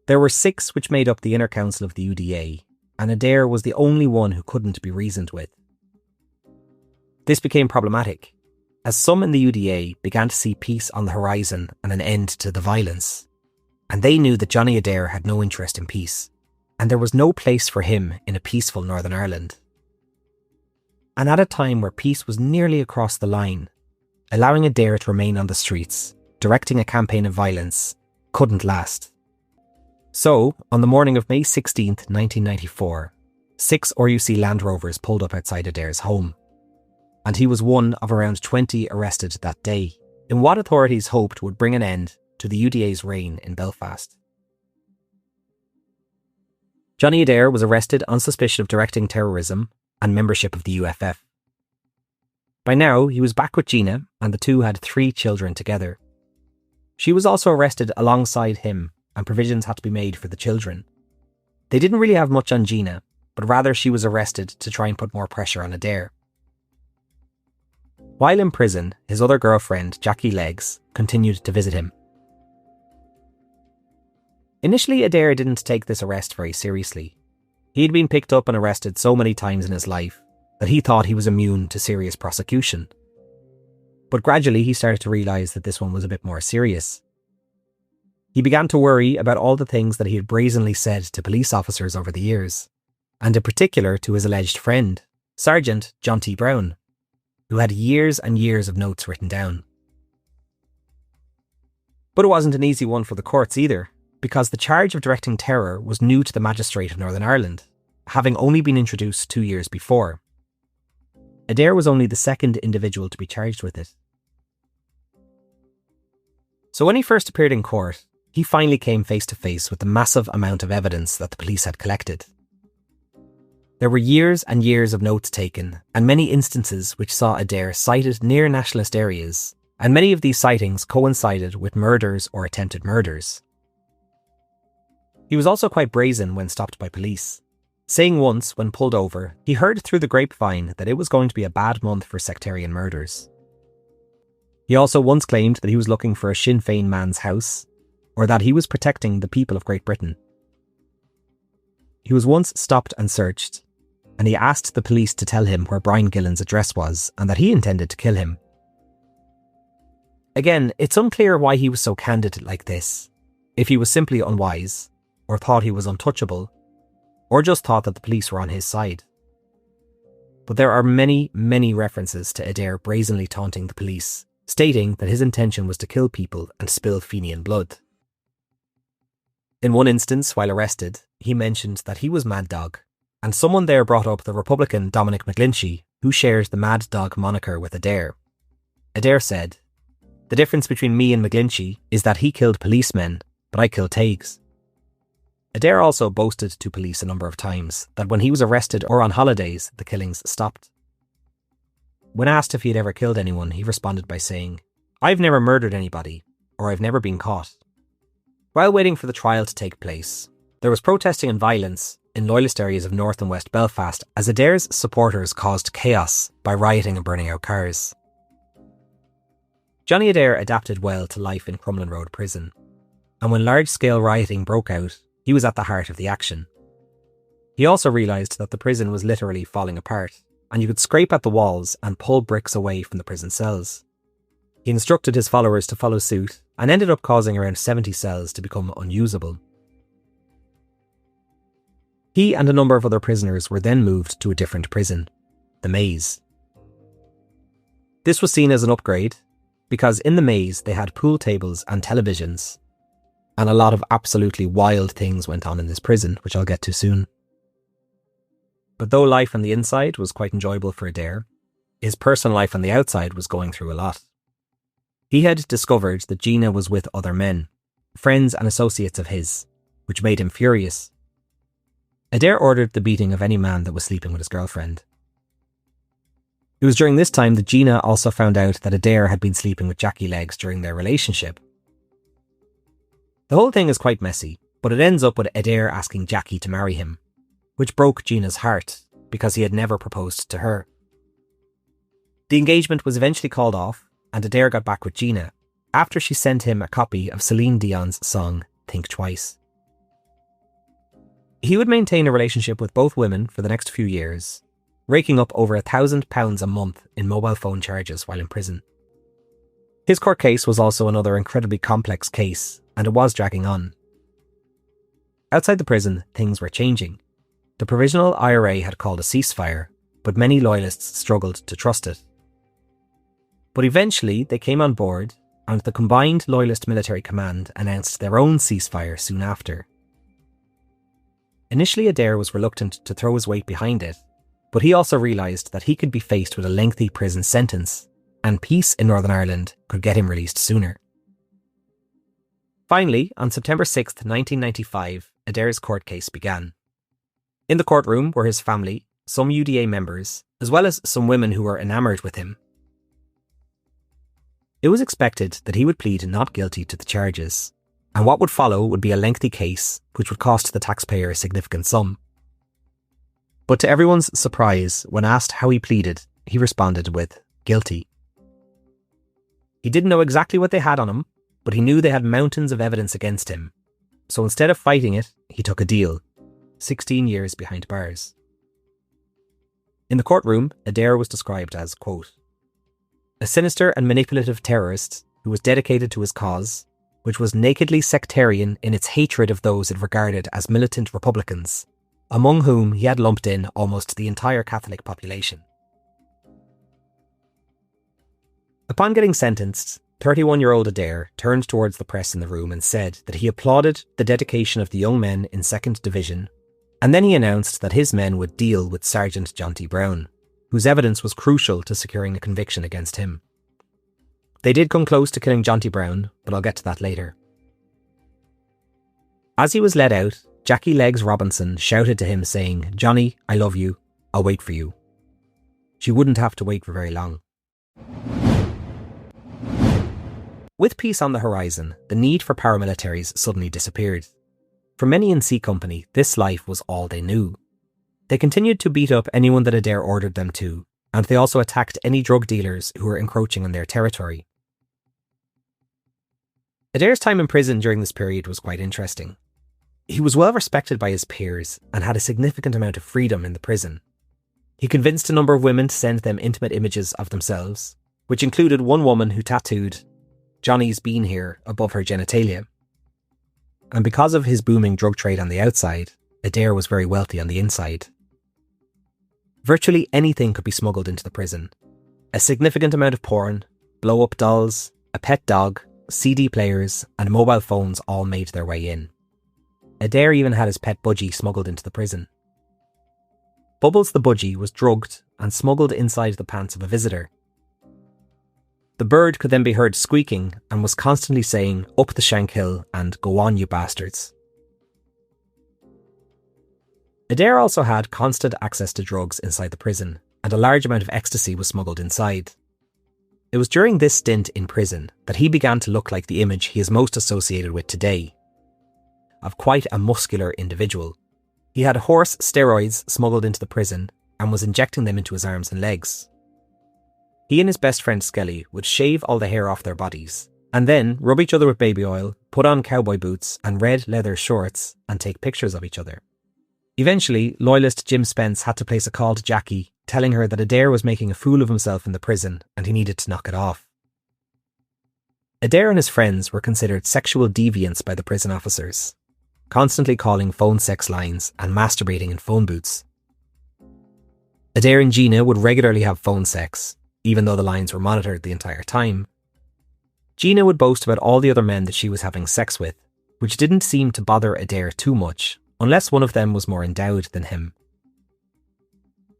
There were 6 which made up the inner council of the UDA, and Adair was the only one who couldn't be reasoned with. This became problematic, as some in the UDA began to see peace on the horizon and an end to the violence, and they knew that Johnny Adair had no interest in peace, and there was no place for him in a peaceful Northern Ireland. And at a time where peace was nearly across the line, allowing Adair to remain on the streets, directing a campaign of violence, couldn't last. So, on the morning of May 16th, 1994, 6 RUC Land Rovers pulled up outside Adair's home, and he was one of around 20 arrested that day, in what authorities hoped would bring an end to the UDA's reign in Belfast. Johnny Adair was arrested on suspicion of directing terrorism and membership of the UFF. By now, he was back with Gina, and the two had 3 children together. She was also arrested alongside him, and provisions had to be made for the children. They didn't really have much on Gina, but rather she was arrested to try and put more pressure on Adair. While in prison, his other girlfriend, Jackie Legs, continued to visit him. Initially, Adair didn't take this arrest very seriously. He'd been picked up and arrested so many times in his life that he thought he was immune to serious prosecution. But gradually he started to realise that this one was a bit more serious. He began to worry about all the things that he had brazenly said to police officers over the years, and in particular to his alleged friend, Sergeant Jonty Brown, who had years and years of notes written down. But it wasn't an easy one for the courts either, because the charge of directing terror was new to the magistrate of Northern Ireland, having only been introduced 2 years before. Adair was only the second individual to be charged with it. So when he first appeared in court, he finally came face to face with the massive amount of evidence that the police had collected. There were years and years of notes taken, and many instances which saw Adair sighted near nationalist areas, and many of these sightings coincided with murders or attempted murders. He was also quite brazen when stopped by police, saying once, when pulled over, he heard through the grapevine that it was going to be a bad month for sectarian murders. He also once claimed that he was looking for a Sinn Féin man's house, or that he was protecting the people of Great Britain. He was once stopped and searched, and he asked the police to tell him where Brian Gillen's address was and that he intended to kill him. Again, it's unclear why he was so candid like this, if he was simply unwise, or thought he was untouchable, or just thought that the police were on his side. But there are many, many references to Adair brazenly taunting the police, stating that his intention was to kill people and spill Fenian blood. In one instance, while arrested, he mentioned that he was Mad Dog, and someone there brought up the Republican Dominic McGlinchey, who shared the Mad Dog moniker with Adair. Adair said, "The difference between me and McGlinchey is that he killed policemen, but I killed Taigs." Adair also boasted to police a number of times that when he was arrested or on holidays, the killings stopped. When asked if he had ever killed anyone, he responded by saying, "I've never murdered anybody, or I've never been caught." While waiting for the trial to take place, there was protesting and violence in loyalist areas of North and West Belfast as Adair's supporters caused chaos by rioting and burning out cars. Johnny Adair adapted well to life in Crumlin Road prison, and when large-scale rioting broke out, he was at the heart of the action. He also realised that the prison was literally falling apart, and you could scrape at the walls and pull bricks away from the prison cells. He instructed his followers to follow suit, and ended up causing around 70 cells to become unusable. He and a number of other prisoners were then moved to a different prison, the Maze. This was seen as an upgrade, because in the Maze they had pool tables and televisions, and a lot of absolutely wild things went on in this prison, which I'll get to soon. But though life on the inside was quite enjoyable for Adair, his personal life on the outside was going through a lot. He had discovered that Gina was with other men, friends and associates of his, which made him furious. Adair ordered the beating of any man that was sleeping with his girlfriend. It was during this time that Gina also found out that Adair had been sleeping with Jackie Legs during their relationship. The whole thing is quite messy, but it ends up with Adair asking Jackie to marry him, which broke Gina's heart because he had never proposed to her. The engagement was eventually called off, and Adair got back with Gina after she sent him a copy of Celine Dion's song Think Twice. He would maintain a relationship with both women for the next few years, raking up over £1,000 a month in mobile phone charges while in prison. His court case was also another incredibly complex case, and it was dragging on. Outside the prison, things were changing. The Provisional IRA had called a ceasefire, but many loyalists struggled to trust it. But eventually they came on board, and the Combined Loyalist Military Command announced their own ceasefire soon after. Initially Adair was reluctant to throw his weight behind it, but he also realised that he could be faced with a lengthy prison sentence, and peace in Northern Ireland could get him released sooner. Finally, on September 6, 1995, Adair's court case began. In the courtroom were his family, some UDA members, as well as some women who were enamoured with him. It was expected that he would plead not guilty to the charges, and what would follow would be a lengthy case which would cost the taxpayer a significant sum. But to everyone's surprise, when asked how he pleaded, he responded with guilty. He didn't know exactly what they had on him, but he knew they had mountains of evidence against him. So instead of fighting it, he took a deal. 16 years behind bars. In the courtroom, Adair was described as, quote, a sinister and manipulative terrorist who was dedicated to his cause, which was nakedly sectarian in its hatred of those it regarded as militant Republicans, among whom he had lumped in almost the entire Catholic population. Upon getting sentenced, 31-year-old Adair turned towards the press in the room and said that he applauded the dedication of the young men in 2nd Division, and then he announced that his men would deal with Sergeant John T. Brown, whose evidence was crucial to securing a conviction against him. They did come close to killing Jonty Brown, but I'll get to that later. As he was led out, Jackie Legs Robinson shouted to him saying, "Johnny, I love you. I'll wait for you." She wouldn't have to wait for very long. With peace on the horizon, the need for paramilitaries suddenly disappeared. For many in C Company, this life was all they knew. They continued to beat up anyone that Adair ordered them to, and they also attacked any drug dealers who were encroaching on their territory. Adair's time in prison during this period was quite interesting. He was well respected by his peers and had a significant amount of freedom in the prison. He convinced a number of women to send them intimate images of themselves, which included one woman who tattooed "Johnny's been here" above her genitalia. And because of his booming drug trade on the outside, Adair was very wealthy on the inside. Virtually anything could be smuggled into the prison. A significant amount of porn, blow-up dolls, a pet dog, CD players, and mobile phones all made their way in. Adair even had his pet budgie smuggled into the prison. Bubbles the budgie was drugged and smuggled inside the pants of a visitor. The bird could then be heard squeaking and was constantly saying, "Up the Shankill" and "Go on, you bastards." Adair also had constant access to drugs inside the prison, and a large amount of ecstasy was smuggled inside. It was during this stint in prison that he began to look like the image he is most associated with today, of quite a muscular individual. He had horse steroids smuggled into the prison and was injecting them into his arms and legs. He and his best friend Skelly would shave all the hair off their bodies, and then rub each other with baby oil, put on cowboy boots and red leather shorts, and take pictures of each other. Eventually, loyalist Jim Spence had to place a call to Jackie, telling her that Adair was making a fool of himself in the prison and he needed to knock it off. Adair and his friends were considered sexual deviants by the prison officers, constantly calling phone sex lines and masturbating in phone booths. Adair and Gina would regularly have phone sex, even though the lines were monitored the entire time. Gina would boast about all the other men that she was having sex with, which didn't seem to bother Adair too much, unless one of them was more endowed than him.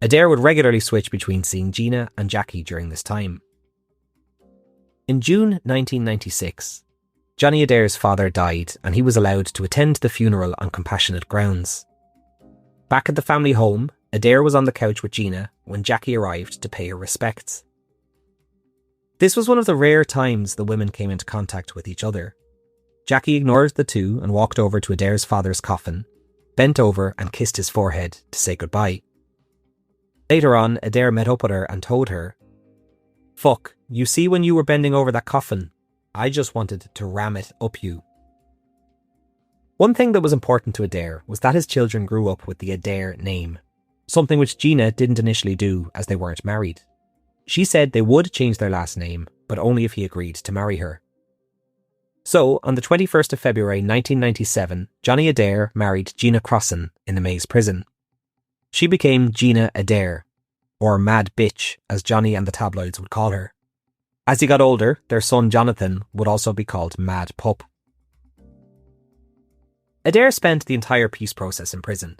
Adair would regularly switch between seeing Gina and Jackie during this time. In June 1996, Johnny Adair's father died and he was allowed to attend the funeral on compassionate grounds. Back at the family home, Adair was on the couch with Gina when Jackie arrived to pay her respects. This was one of the rare times the women came into contact with each other. Jackie ignored the two and walked over to Adair's father's coffin, bent over and kissed his forehead to say goodbye. Later on, Adair met up with her and told her, "Fuck, you see when you were bending over that coffin, I just wanted to ram it up you." One thing that was important to Adair was that his children grew up with the Adair name, something which Gina didn't initially do as they weren't married. She said they would change their last name, but only if he agreed to marry her. So, on the 21st of February 1997, Johnny Adair married Gina Crossan in the Maze prison. She became Gina Adair, or Mad Bitch, as Johnny and the tabloids would call her. As he got older, their son Jonathan would also be called Mad Pup. Adair spent the entire peace process in prison,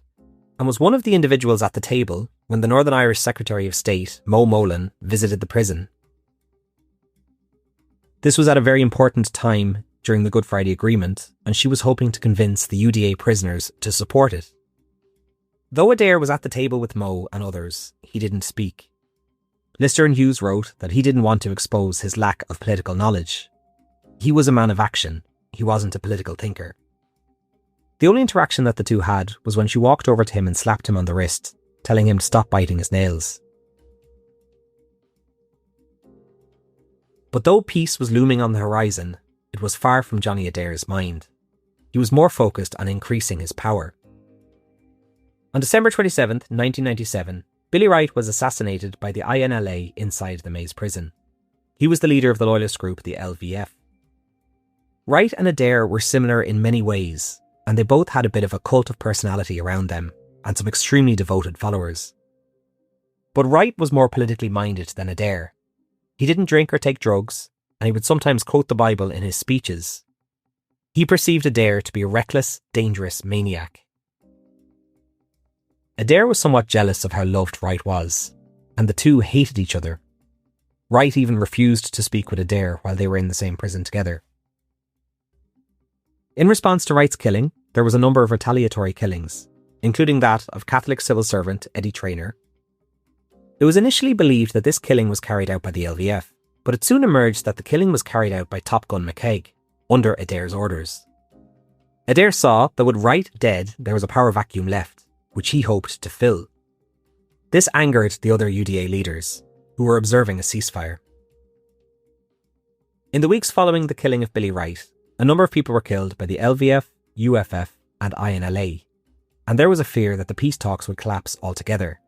and was one of the individuals at the table when the Northern Irish Secretary of State, Mo Molan, visited the prison. This was at a very important time during the Good Friday Agreement, and she was hoping to convince the UDA prisoners to support it. Though Adair was at the table with Mo and others, he didn't speak. Lister and Hughes wrote that he didn't want to expose his lack of political knowledge. He was a man of action, he wasn't a political thinker. The only interaction that the two had was when she walked over to him and slapped him on the wrist, telling him to stop biting his nails. But though peace was looming on the horizon, it was far from Johnny Adair's mind. He was more focused on increasing his power. On December 27th, 1997, Billy Wright was assassinated by the INLA inside the Maze prison. He was the leader of the loyalist group, the LVF. Wright and Adair were similar in many ways, and they both had a bit of a cult of personality around them, and some extremely devoted followers. But Wright was more politically minded than Adair. He didn't drink or take drugs, and he would sometimes quote the Bible in his speeches. He perceived Adair to be a reckless, dangerous maniac. Adair was somewhat jealous of how loved Wright was. and the two hated each other. Wright even refused to speak with Adair while they were in the same prison together. In response to Wright's killing, there was a number of retaliatory killings, including that of Catholic civil servant Eddie Traynor. It was initially believed that this killing was carried out by the LVF, but it soon emerged that the killing was carried out by Top Gun McKeag, under Adair's orders. Adair saw that with Wright dead, there was a power vacuum left, which he hoped to fill. This angered the other UDA leaders, who were observing a ceasefire. In the weeks following the killing of Billy Wright, a number of people were killed by the LVF, UFF and INLA, and there was a fear that the peace talks would collapse altogether.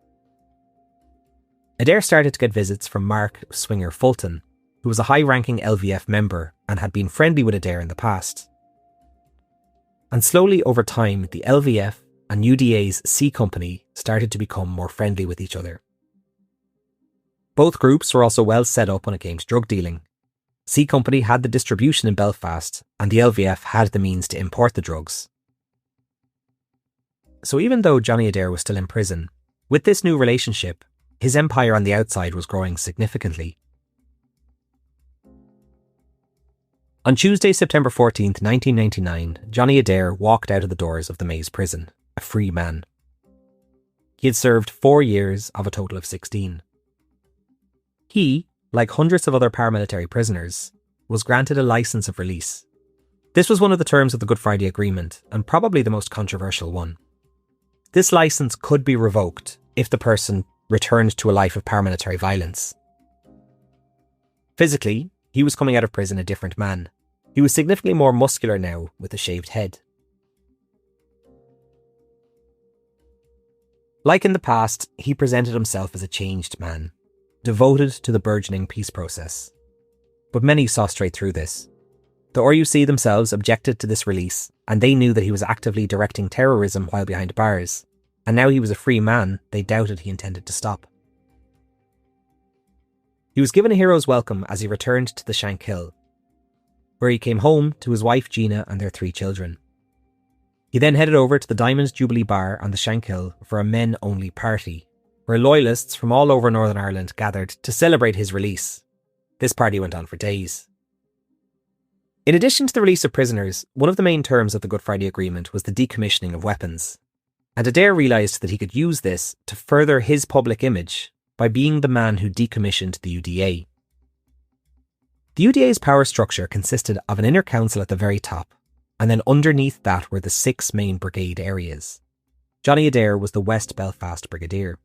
Adair started to get visits from Mark Swinger Fulton, who was a high-ranking LVF member and had been friendly with Adair in the past. And slowly over time, the LVF and UDA's C Company started to become more friendly with each other. Both groups were also well set up when it came to drug dealing. C Company had the distribution in Belfast, and the LVF had the means to import the drugs. So even though Johnny Adair was still in prison, with this new relationship, his empire on the outside was growing significantly. On Tuesday, September 14th, 1999, Johnny Adair walked out of the doors of the Maze prison, a free man. He had served 4 years of a total of 16. He, like hundreds of other paramilitary prisoners, was granted a licence of release. This was one of the terms of the Good Friday Agreement, and probably the most controversial one. This licence could be revoked if the person returned to a life of paramilitary violence. Physically, he was coming out of prison a different man. He was significantly more muscular now, with a shaved head. Like in the past, he presented himself as a changed man, devoted to the burgeoning peace process. But many saw straight through this. The RUC themselves objected to this release, and they knew that he was actively directing terrorism while behind bars, and now he was a free man, they doubted he intended to stop. He was given a hero's welcome as he returned to the Shankill, where he came home to his wife Gina and their 3 children. He then headed over to the Diamond Jubilee Bar on the Shankill for a men-only party, where loyalists from all over Northern Ireland gathered to celebrate his release. This party went on for days. In addition to the release of prisoners, one of the main terms of the Good Friday Agreement was the decommissioning of weapons, and Adair realised that he could use this to further his public image by being the man who decommissioned the UDA. The UDA's power structure consisted of an inner council at the very top, and then underneath that were the 6 main brigade areas. Johnny Adair was the West Belfast Brigadier.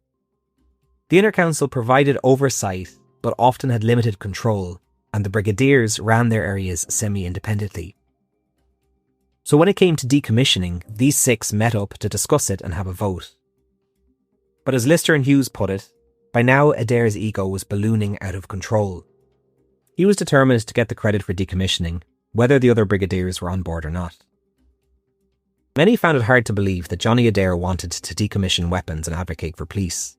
The inner council provided oversight, but often had limited control, and the brigadiers ran their areas semi-independently. So when it came to decommissioning, these 6 met up to discuss it and have a vote. But as Lister and Hughes put it, by now Adair's ego was ballooning out of control. He was determined to get the credit for decommissioning, whether the other brigadiers were on board or not. Many found it hard to believe that Johnny Adair wanted to decommission weapons and advocate for peace.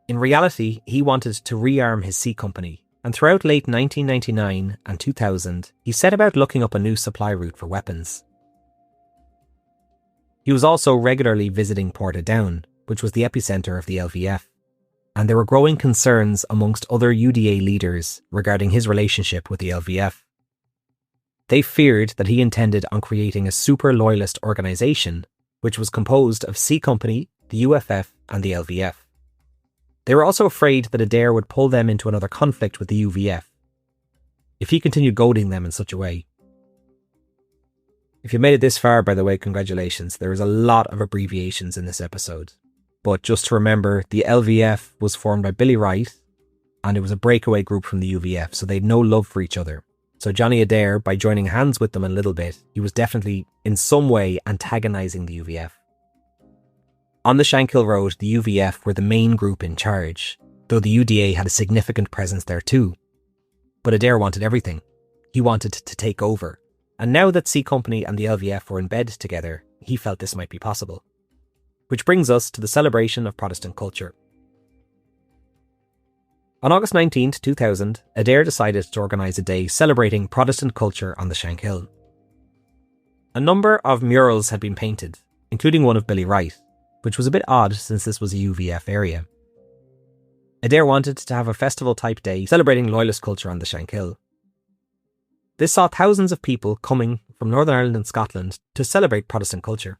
In reality, he wanted to rearm his C Company, and throughout late 1999 and 2000, he set about looking up a new supply route for weapons. He was also regularly visiting Portadown, which was the epicentre of the LVF, and there were growing concerns amongst other UDA leaders regarding his relationship with the LVF. They feared that he intended on creating a super loyalist organisation, which was composed of C Company, the UFF and the LVF. They were also afraid that Adair would pull them into another conflict with the UVF, if he continued goading them in such a way. If you made it this far, by the way, congratulations. There is a lot of abbreviations in this episode. But just to remember, the LVF was formed by Billy Wright, and it was a breakaway group from the UVF, so they had no love for each other. So Johnny Adair, by joining hands with them a little bit, he was definitely in some way antagonising the UVF. On the Shankill Road, the UVF were the main group in charge, though the UDA had a significant presence there too. But Adair wanted everything. He wanted to take over. And now that C Company and the LVF were in bed together, he felt this might be possible. Which brings us to the celebration of Protestant culture. On August 19, 2000, Adair decided to organise a day celebrating Protestant culture on the Shankill. A number of murals had been painted, including one of Billy Wright, which was a bit odd since this was a UVF area. Adair wanted to have a festival-type day celebrating loyalist culture on the Shankill. This saw thousands of people coming from Northern Ireland and Scotland to celebrate Protestant culture.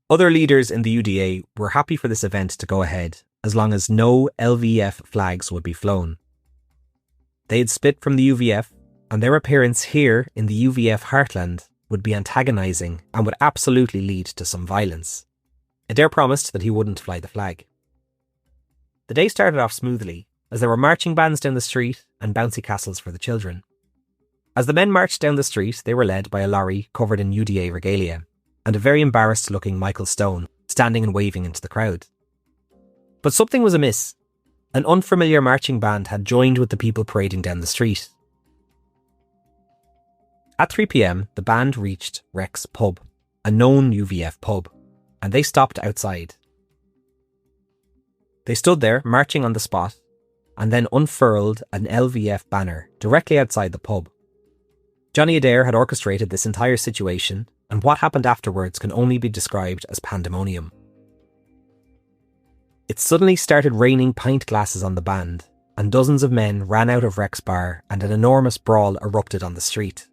Other leaders in the UDA were happy for this event to go ahead, as long as no LVF flags would be flown. They had split from the UVF, and their appearance here in the UVF heartland would be antagonising and would absolutely lead to some violence. Adair promised that he wouldn't fly the flag. The day started off smoothly, as there were marching bands down the street and bouncy castles for the children. As the men marched down the street, they were led by a lorry covered in UDA regalia, and a very embarrassed-looking Michael Stone standing and waving into the crowd. But something was amiss. An unfamiliar marching band had joined with the people parading down the street. At 3 p.m, the band reached Rex Pub, a known UVF pub, and they stopped outside. They stood there, marching on the spot, and then unfurled an LVF banner directly outside the pub. Johnny Adair had orchestrated this entire situation, and what happened afterwards can only be described as pandemonium. It suddenly started raining pint glasses on the band, and dozens of men ran out of Rex Bar and an enormous brawl erupted on the street.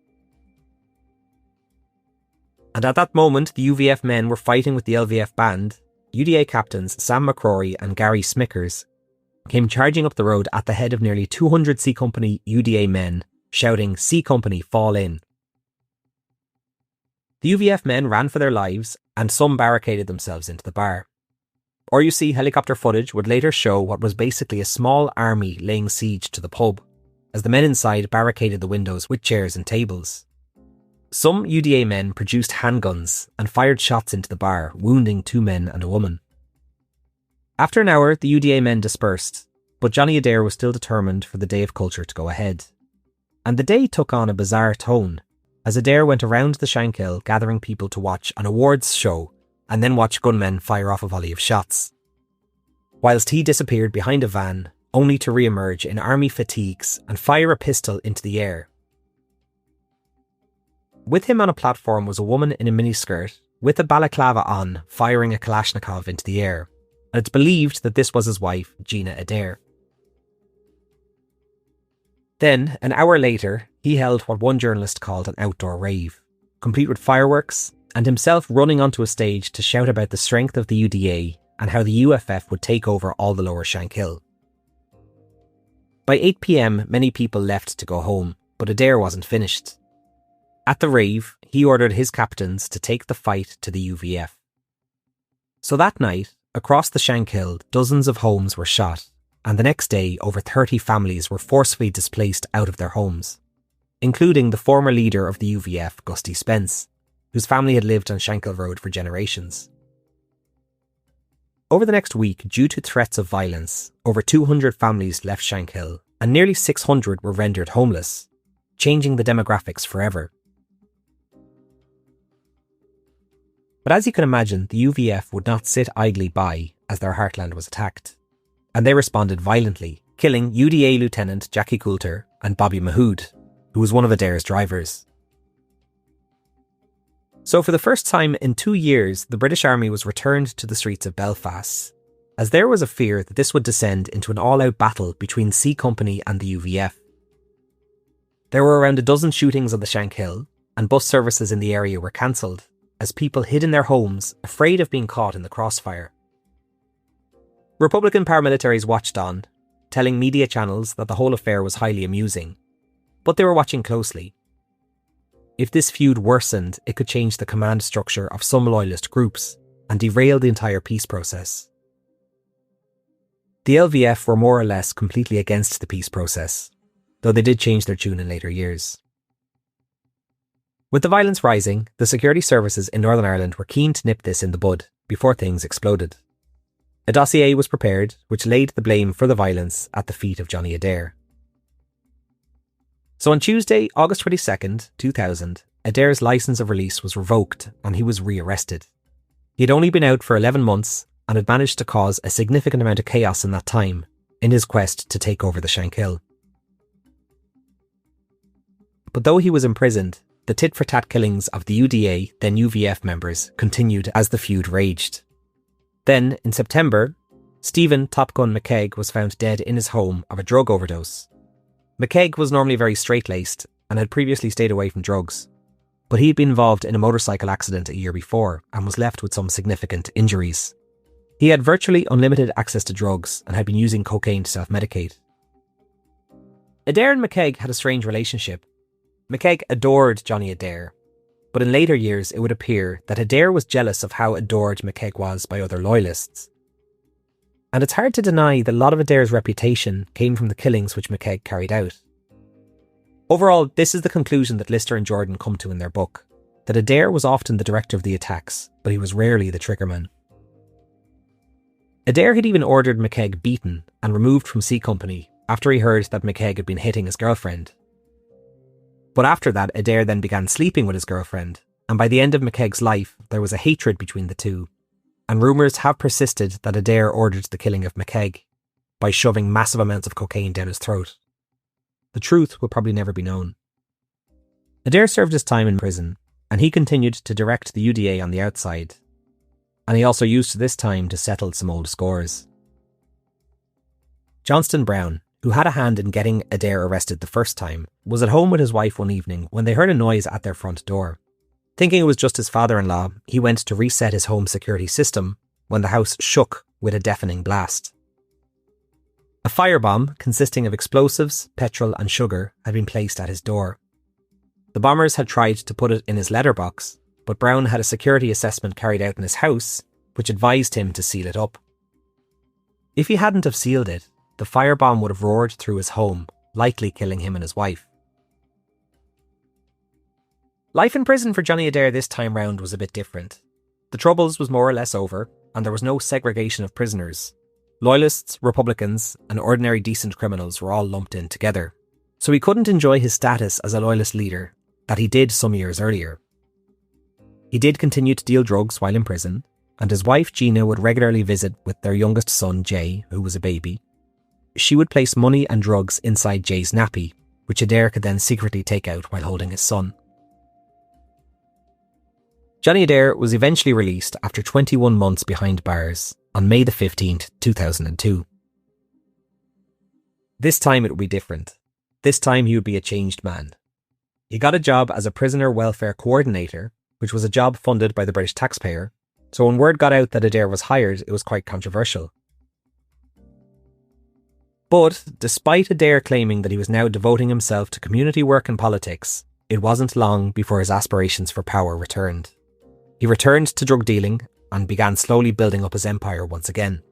And at that moment, the UVF men were fighting with the LVF band. UDA captains Sam McCrory and Gary Smickers came charging up the road at the head of nearly 200 C Company UDA men, shouting, "C Company, fall in." The UVF men ran for their lives, and some barricaded themselves into the bar. RUC helicopter footage would later show what was basically a small army laying siege to the pub, as the men inside barricaded the windows with chairs and tables. Some UDA men produced handguns and fired shots into the bar, wounding 2 men and a woman. After an hour, the UDA men dispersed, but Johnny Adair was still determined for the Day of Culture to go ahead. And the day took on a bizarre tone, as Adair went around the Shankill gathering people to watch an awards show and then watch gunmen fire off a volley of shots. Whilst he disappeared behind a van, only to re-emerge in army fatigues and fire a pistol into the air. With him on a platform was a woman in a miniskirt with a balaclava on, firing a Kalashnikov into the air, and it's believed that this was his wife, Gina Adair. Then, an hour later, he held what one journalist called an outdoor rave, complete with fireworks, and himself running onto a stage to shout about the strength of the UDA and how the UFF would take over all the lower Shankill. By 8 p.m, many people left to go home, but Adair wasn't finished. At the rave, he ordered his captains to take the fight to the UVF. So that night, across the Shankill, dozens of homes were shot, and the next day over 30 families were forcefully displaced out of their homes, including the former leader of the UVF, Gusty Spence, whose family had lived on Shankill Road for generations. Over the next week, due to threats of violence, over 200 families left Shankill, and nearly 600 were rendered homeless, changing the demographics forever. But as you can imagine, the UVF would not sit idly by as their heartland was attacked, and they responded violently, killing UDA Lieutenant Jackie Coulter and Bobby Mahood, who was one of Adair's drivers. So for the first time in 2 years, the British Army was returned to the streets of Belfast, as there was a fear that this would descend into an all-out battle between C Company and the UVF. There were around a dozen shootings on the Shankill, and bus services in the area were cancelled, as people hid in their homes, afraid of being caught in the crossfire. Republican paramilitaries watched on, telling media channels that the whole affair was highly amusing, but they were watching closely. If this feud worsened, it could change the command structure of some loyalist groups and derail the entire peace process. The LVF were more or less completely against the peace process, though they did change their tune in later years. With the violence rising, the security services in Northern Ireland were keen to nip this in the bud before things exploded. A dossier was prepared which laid the blame for the violence at the feet of Johnny Adair. So on Tuesday, August 22nd, 2000, Adair's licence of release was revoked and he was re-arrested. He had only been out for 11 months and had managed to cause a significant amount of chaos in that time in his quest to take over the Shankill. But though he was imprisoned, the tit-for-tat killings of the UDA, then UVF members, continued as the feud raged. Then, in September, Stephen Top Gun McKeag was found dead in his home of a drug overdose. McKeag was normally very straight-laced and had previously stayed away from drugs, but he had been involved in a motorcycle accident a year before and was left with some significant injuries. He had virtually unlimited access to drugs and had been using cocaine to self-medicate. Adair and McKeag had a strange relationship. McKeag adored Johnny Adair, but in later years it would appear that Adair was jealous of how adored McKeag was by other loyalists. And it's hard to deny that a lot of Adair's reputation came from the killings which McKeag carried out. Overall, this is the conclusion that Lister and Jordan come to in their book, that Adair was often the director of the attacks, but he was rarely the triggerman. Adair had even ordered McKeag beaten and removed from C Company after he heard that McKeag had been hitting his girlfriend. But after that, Adair then began sleeping with his girlfriend, and by the end of McKeag's life, there was a hatred between the two, and rumours have persisted that Adair ordered the killing of McKeag by shoving massive amounts of cocaine down his throat. The truth will probably never be known. Adair served his time in prison, and he continued to direct the UDA on the outside, and he also used this time to settle some old scores. Johnston Brown, who had a hand in getting Adair arrested the first time, was at home with his wife one evening when they heard a noise at their front door. Thinking it was just his father-in-law, he went to reset his home security system when the house shook with a deafening blast. A firebomb consisting of explosives, petrol and sugar had been placed at his door. The bombers had tried to put it in his letterbox, but Brown had a security assessment carried out in his house, which advised him to seal it up. If he hadn't have sealed it, the firebomb would have roared through his home, likely killing him and his wife. Life in prison for Johnny Adair this time round was a bit different. The Troubles was more or less over, and there was no segregation of prisoners. Loyalists, Republicans, and ordinary decent criminals were all lumped in together, so he couldn't enjoy his status as a Loyalist leader that he did some years earlier. He did continue to deal drugs while in prison, and his wife Gina would regularly visit with their youngest son Jay, who was a baby. She would place money and drugs inside Jay's nappy, which Adair could then secretly take out while holding his son. Johnny Adair was eventually released after 21 months behind bars on May the 15th, 2002. This time it would be different. This time he would be a changed man. He got a job as a prisoner welfare coordinator, which was a job funded by the British taxpayer, so when word got out that Adair was hired, it was quite controversial. But despite Adair claiming that he was now devoting himself to community work and politics, it wasn't long before his aspirations for power returned. He returned to drug dealing and began slowly building up his empire once again.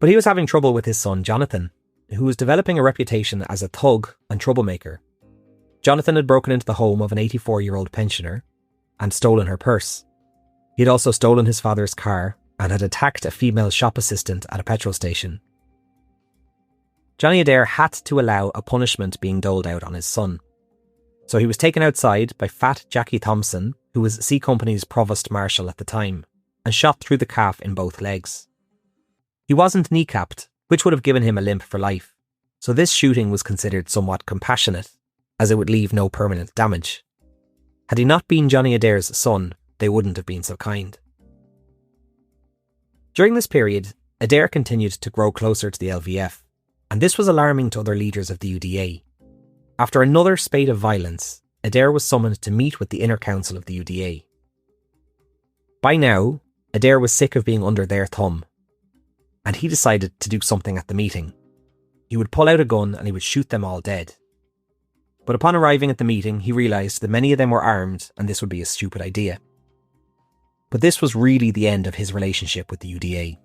But he was having trouble with his son Jonathan, who was developing a reputation as a thug and troublemaker. Jonathan had broken into the home of an 84-year-old pensioner and stolen her purse. He had also stolen his father's car and had attacked a female shop assistant at a petrol station. Johnny Adair had to allow a punishment being doled out on his son. So he was taken outside by Fat Jackie Thompson, who was C Company's provost marshal at the time, and shot through the calf in both legs. He wasn't kneecapped, which would have given him a limp for life, so this shooting was considered somewhat compassionate, as it would leave no permanent damage. Had he not been Johnny Adair's son, they wouldn't have been so kind. During this period, Adair continued to grow closer to the LVF, and this was alarming to other leaders of the UDA. After another spate of violence, Adair was summoned to meet with the inner council of the UDA. By now, Adair was sick of being under their thumb, and he decided to do something at the meeting. He would pull out a gun and he would shoot them all dead. But upon arriving at the meeting, he realised that many of them were armed and this would be a stupid idea. But this was really the end of his relationship with the UDA.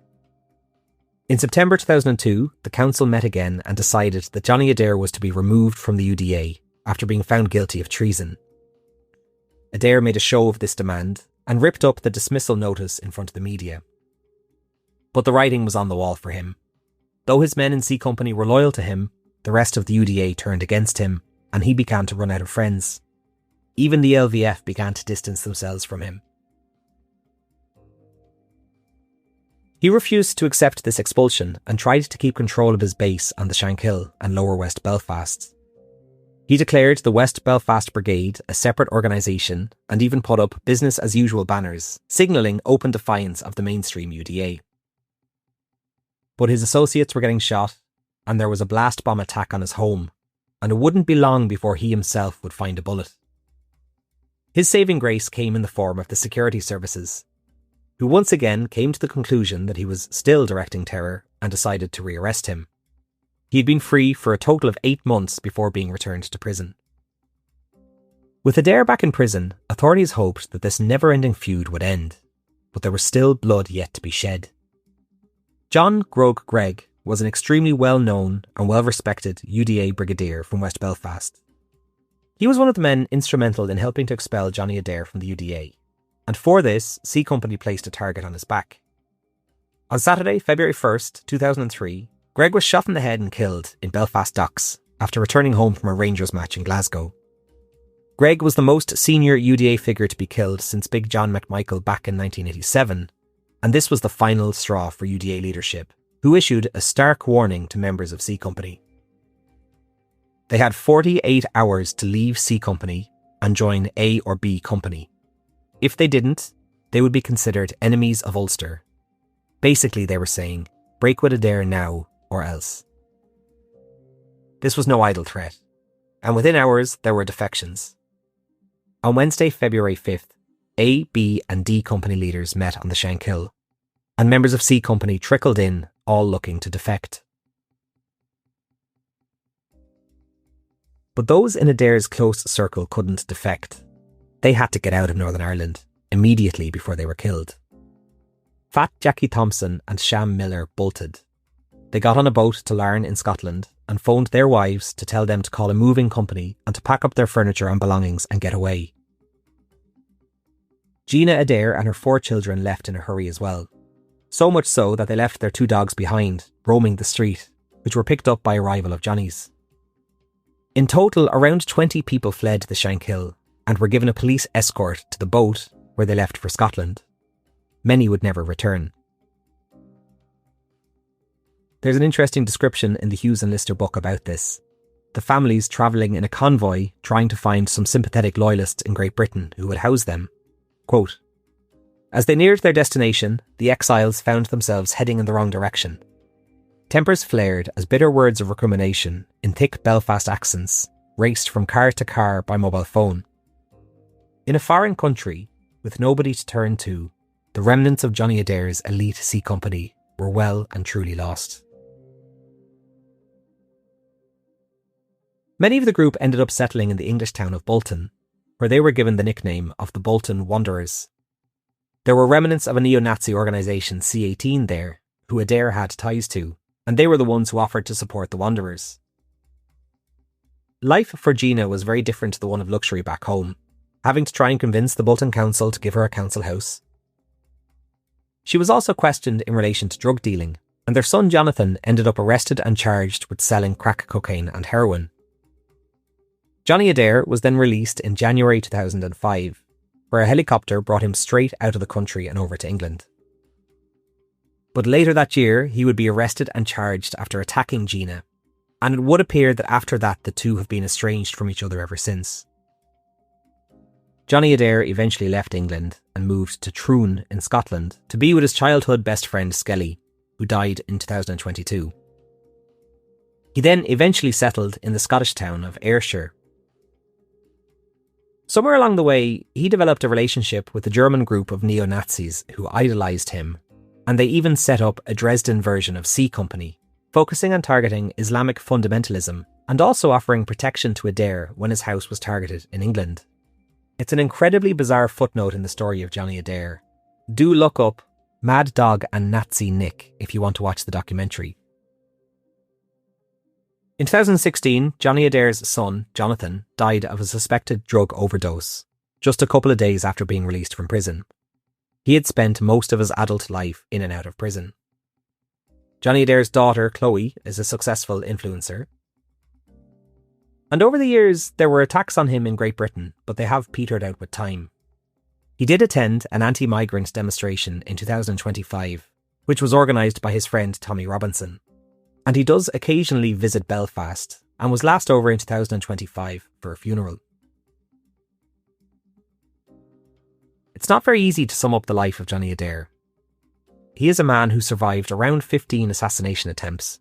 In September 2002, the council met again and decided that Johnny Adair was to be removed from the UDA after being found guilty of treason. Adair made a show of this demand and ripped up the dismissal notice in front of the media. But the writing was on the wall for him. Though his men in C Company were loyal to him, the rest of the UDA turned against him and he began to run out of friends. Even the LVF began to distance themselves from him. He refused to accept this expulsion and tried to keep control of his base on the Shankill and Lower West Belfast. He declared the West Belfast Brigade a separate organisation and even put up business as usual banners, signalling open defiance of the mainstream UDA. but his associates were getting shot, and there was a blast bomb attack on his home, and it wouldn't be long before he himself would find a bullet. His saving grace came in the form of the security services, who once again came to the conclusion that he was still directing terror and decided to rearrest him. He had been free for a total of 8 months before being returned to prison. With Adair back in prison, authorities hoped that this never-ending feud would end, but there was still blood yet to be shed. John Grug Gregg was an extremely well-known and well-respected UDA brigadier from West Belfast. He was one of the men instrumental in helping to expel Johnny Adair from the UDA, and for this, C Company placed a target on his back. On Saturday, February 1st, 2003, Gregg was shot in the head and killed in Belfast Docks after returning home from a Rangers match in Glasgow. Gregg was the most senior UDA figure to be killed since Big John McMichael back in 1987, and this was the final straw for UDA leadership, who issued a stark warning to members of C Company. They had 48 hours to leave C Company and join A or B Company. If they didn't, they would be considered enemies of Ulster. Basically, they were saying, break with Adair now or else. This was no idle threat, and within hours there were defections. On Wednesday, February 5th, A, B and D Company leaders met on the Shankill, and members of C Company trickled in, all looking to defect. But those in Adair's close circle couldn't defect. They had to get out of Northern Ireland immediately before they were killed. Fat Jackie Thompson and Sham Miller bolted. They got on a boat to Larne in Scotland and phoned their wives to tell them to call a moving company and to pack up their furniture and belongings and get away. Gina Adair and her 4 children left in a hurry as well. So much so that they left their 2 dogs behind, roaming the street, which were picked up by a rival of Johnny's. In total, around 20 people fled the Shankill and were given a police escort to the boat where they left for Scotland. Many would never return. There's an interesting description in the Hughes and Lister book about this. The families travelling in a convoy trying to find some sympathetic loyalists in Great Britain who would house them. Quote, as they neared their destination, the exiles found themselves heading in the wrong direction. Tempers flared as bitter words of recrimination, in thick Belfast accents, raced from car to car by mobile phone. In a foreign country, with nobody to turn to, the remnants of Johnny Adair's elite C Company were well and truly lost. Many of the group ended up settling in the English town of Bolton, where they were given the nickname of the Bolton Wanderers. There were remnants of a neo-Nazi organisation, C18, there, who Adair had ties to, and they were the ones who offered to support the Wanderers. Life for Gina was very different to the one of luxury back home, having to try and convince the Bolton Council to give her a council house. She was also questioned in relation to drug dealing, and their son Jonathan ended up arrested and charged with selling crack cocaine and heroin. Johnny Adair was then released in January 2005, where a helicopter brought him straight out of the country and over to England. But later that year, he would be arrested and charged after attacking Gina, and it would appear that after that the two have been estranged from each other ever since. Johnny Adair eventually left England and moved to Troon in Scotland to be with his childhood best friend Skelly, who died in 2022. He then eventually settled in the Scottish town of Ayrshire. Somewhere along the way, he developed a relationship with a German group of neo-Nazis who idolised him, and they even set up a Dresden version of C Company, focusing on targeting Islamic fundamentalism and also offering protection to Adair when his house was targeted in England. It's an incredibly bizarre footnote in the story of Johnny Adair. Do look up Mad Dog and Nazi Nick if you want to watch the documentary. In 2016, Johnny Adair's son, Jonathan, died of a suspected drug overdose, just a couple of days after being released from prison. He had spent most of his adult life in and out of prison. Johnny Adair's daughter, Chloe, is a successful influencer. And over the years, there were attacks on him in Great Britain, but they have petered out with time. He did attend an anti-migrant demonstration in 2025, which was organised by his friend Tommy Robinson. And he does occasionally visit Belfast and was last over in 2025 for a funeral. It's not very easy to sum up the life of Johnny Adair. he is a man who survived around 15 assassination attempts,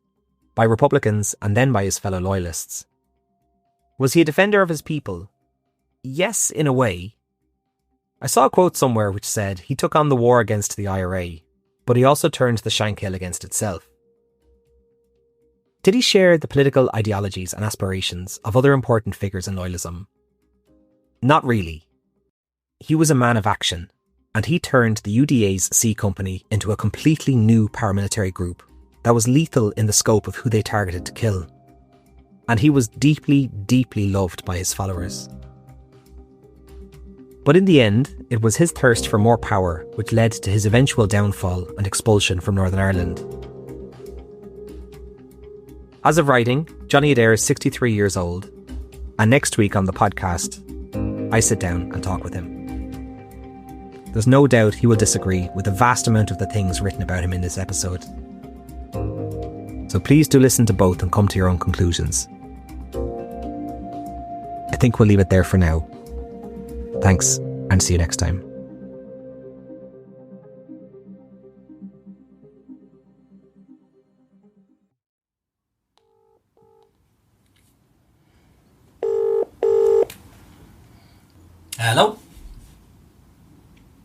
by Republicans and then by his fellow loyalists. Was he a defender of his people? Yes, in a way. I saw a quote somewhere which said he took on the war against the IRA, but he also turned the Shankill against itself. Did he share the political ideologies and aspirations of other important figures in loyalism? Not really. He was a man of action, and he turned the UDA's C Company into a completely new paramilitary group that was lethal in the scope of who they targeted to kill. And he was deeply, deeply loved by his followers. But in the end, it was his thirst for more power which led to his eventual downfall and expulsion from Northern Ireland. As of writing, Johnny Adair is 63 years old, and next week on the podcast, I sit down and talk with him. There's no doubt he will disagree with a vast amount of the things written about him in this episode. So please do listen to both and come to your own conclusions. I think we'll leave it there for now. Thanks, and see you next time. Hello?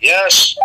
Yes.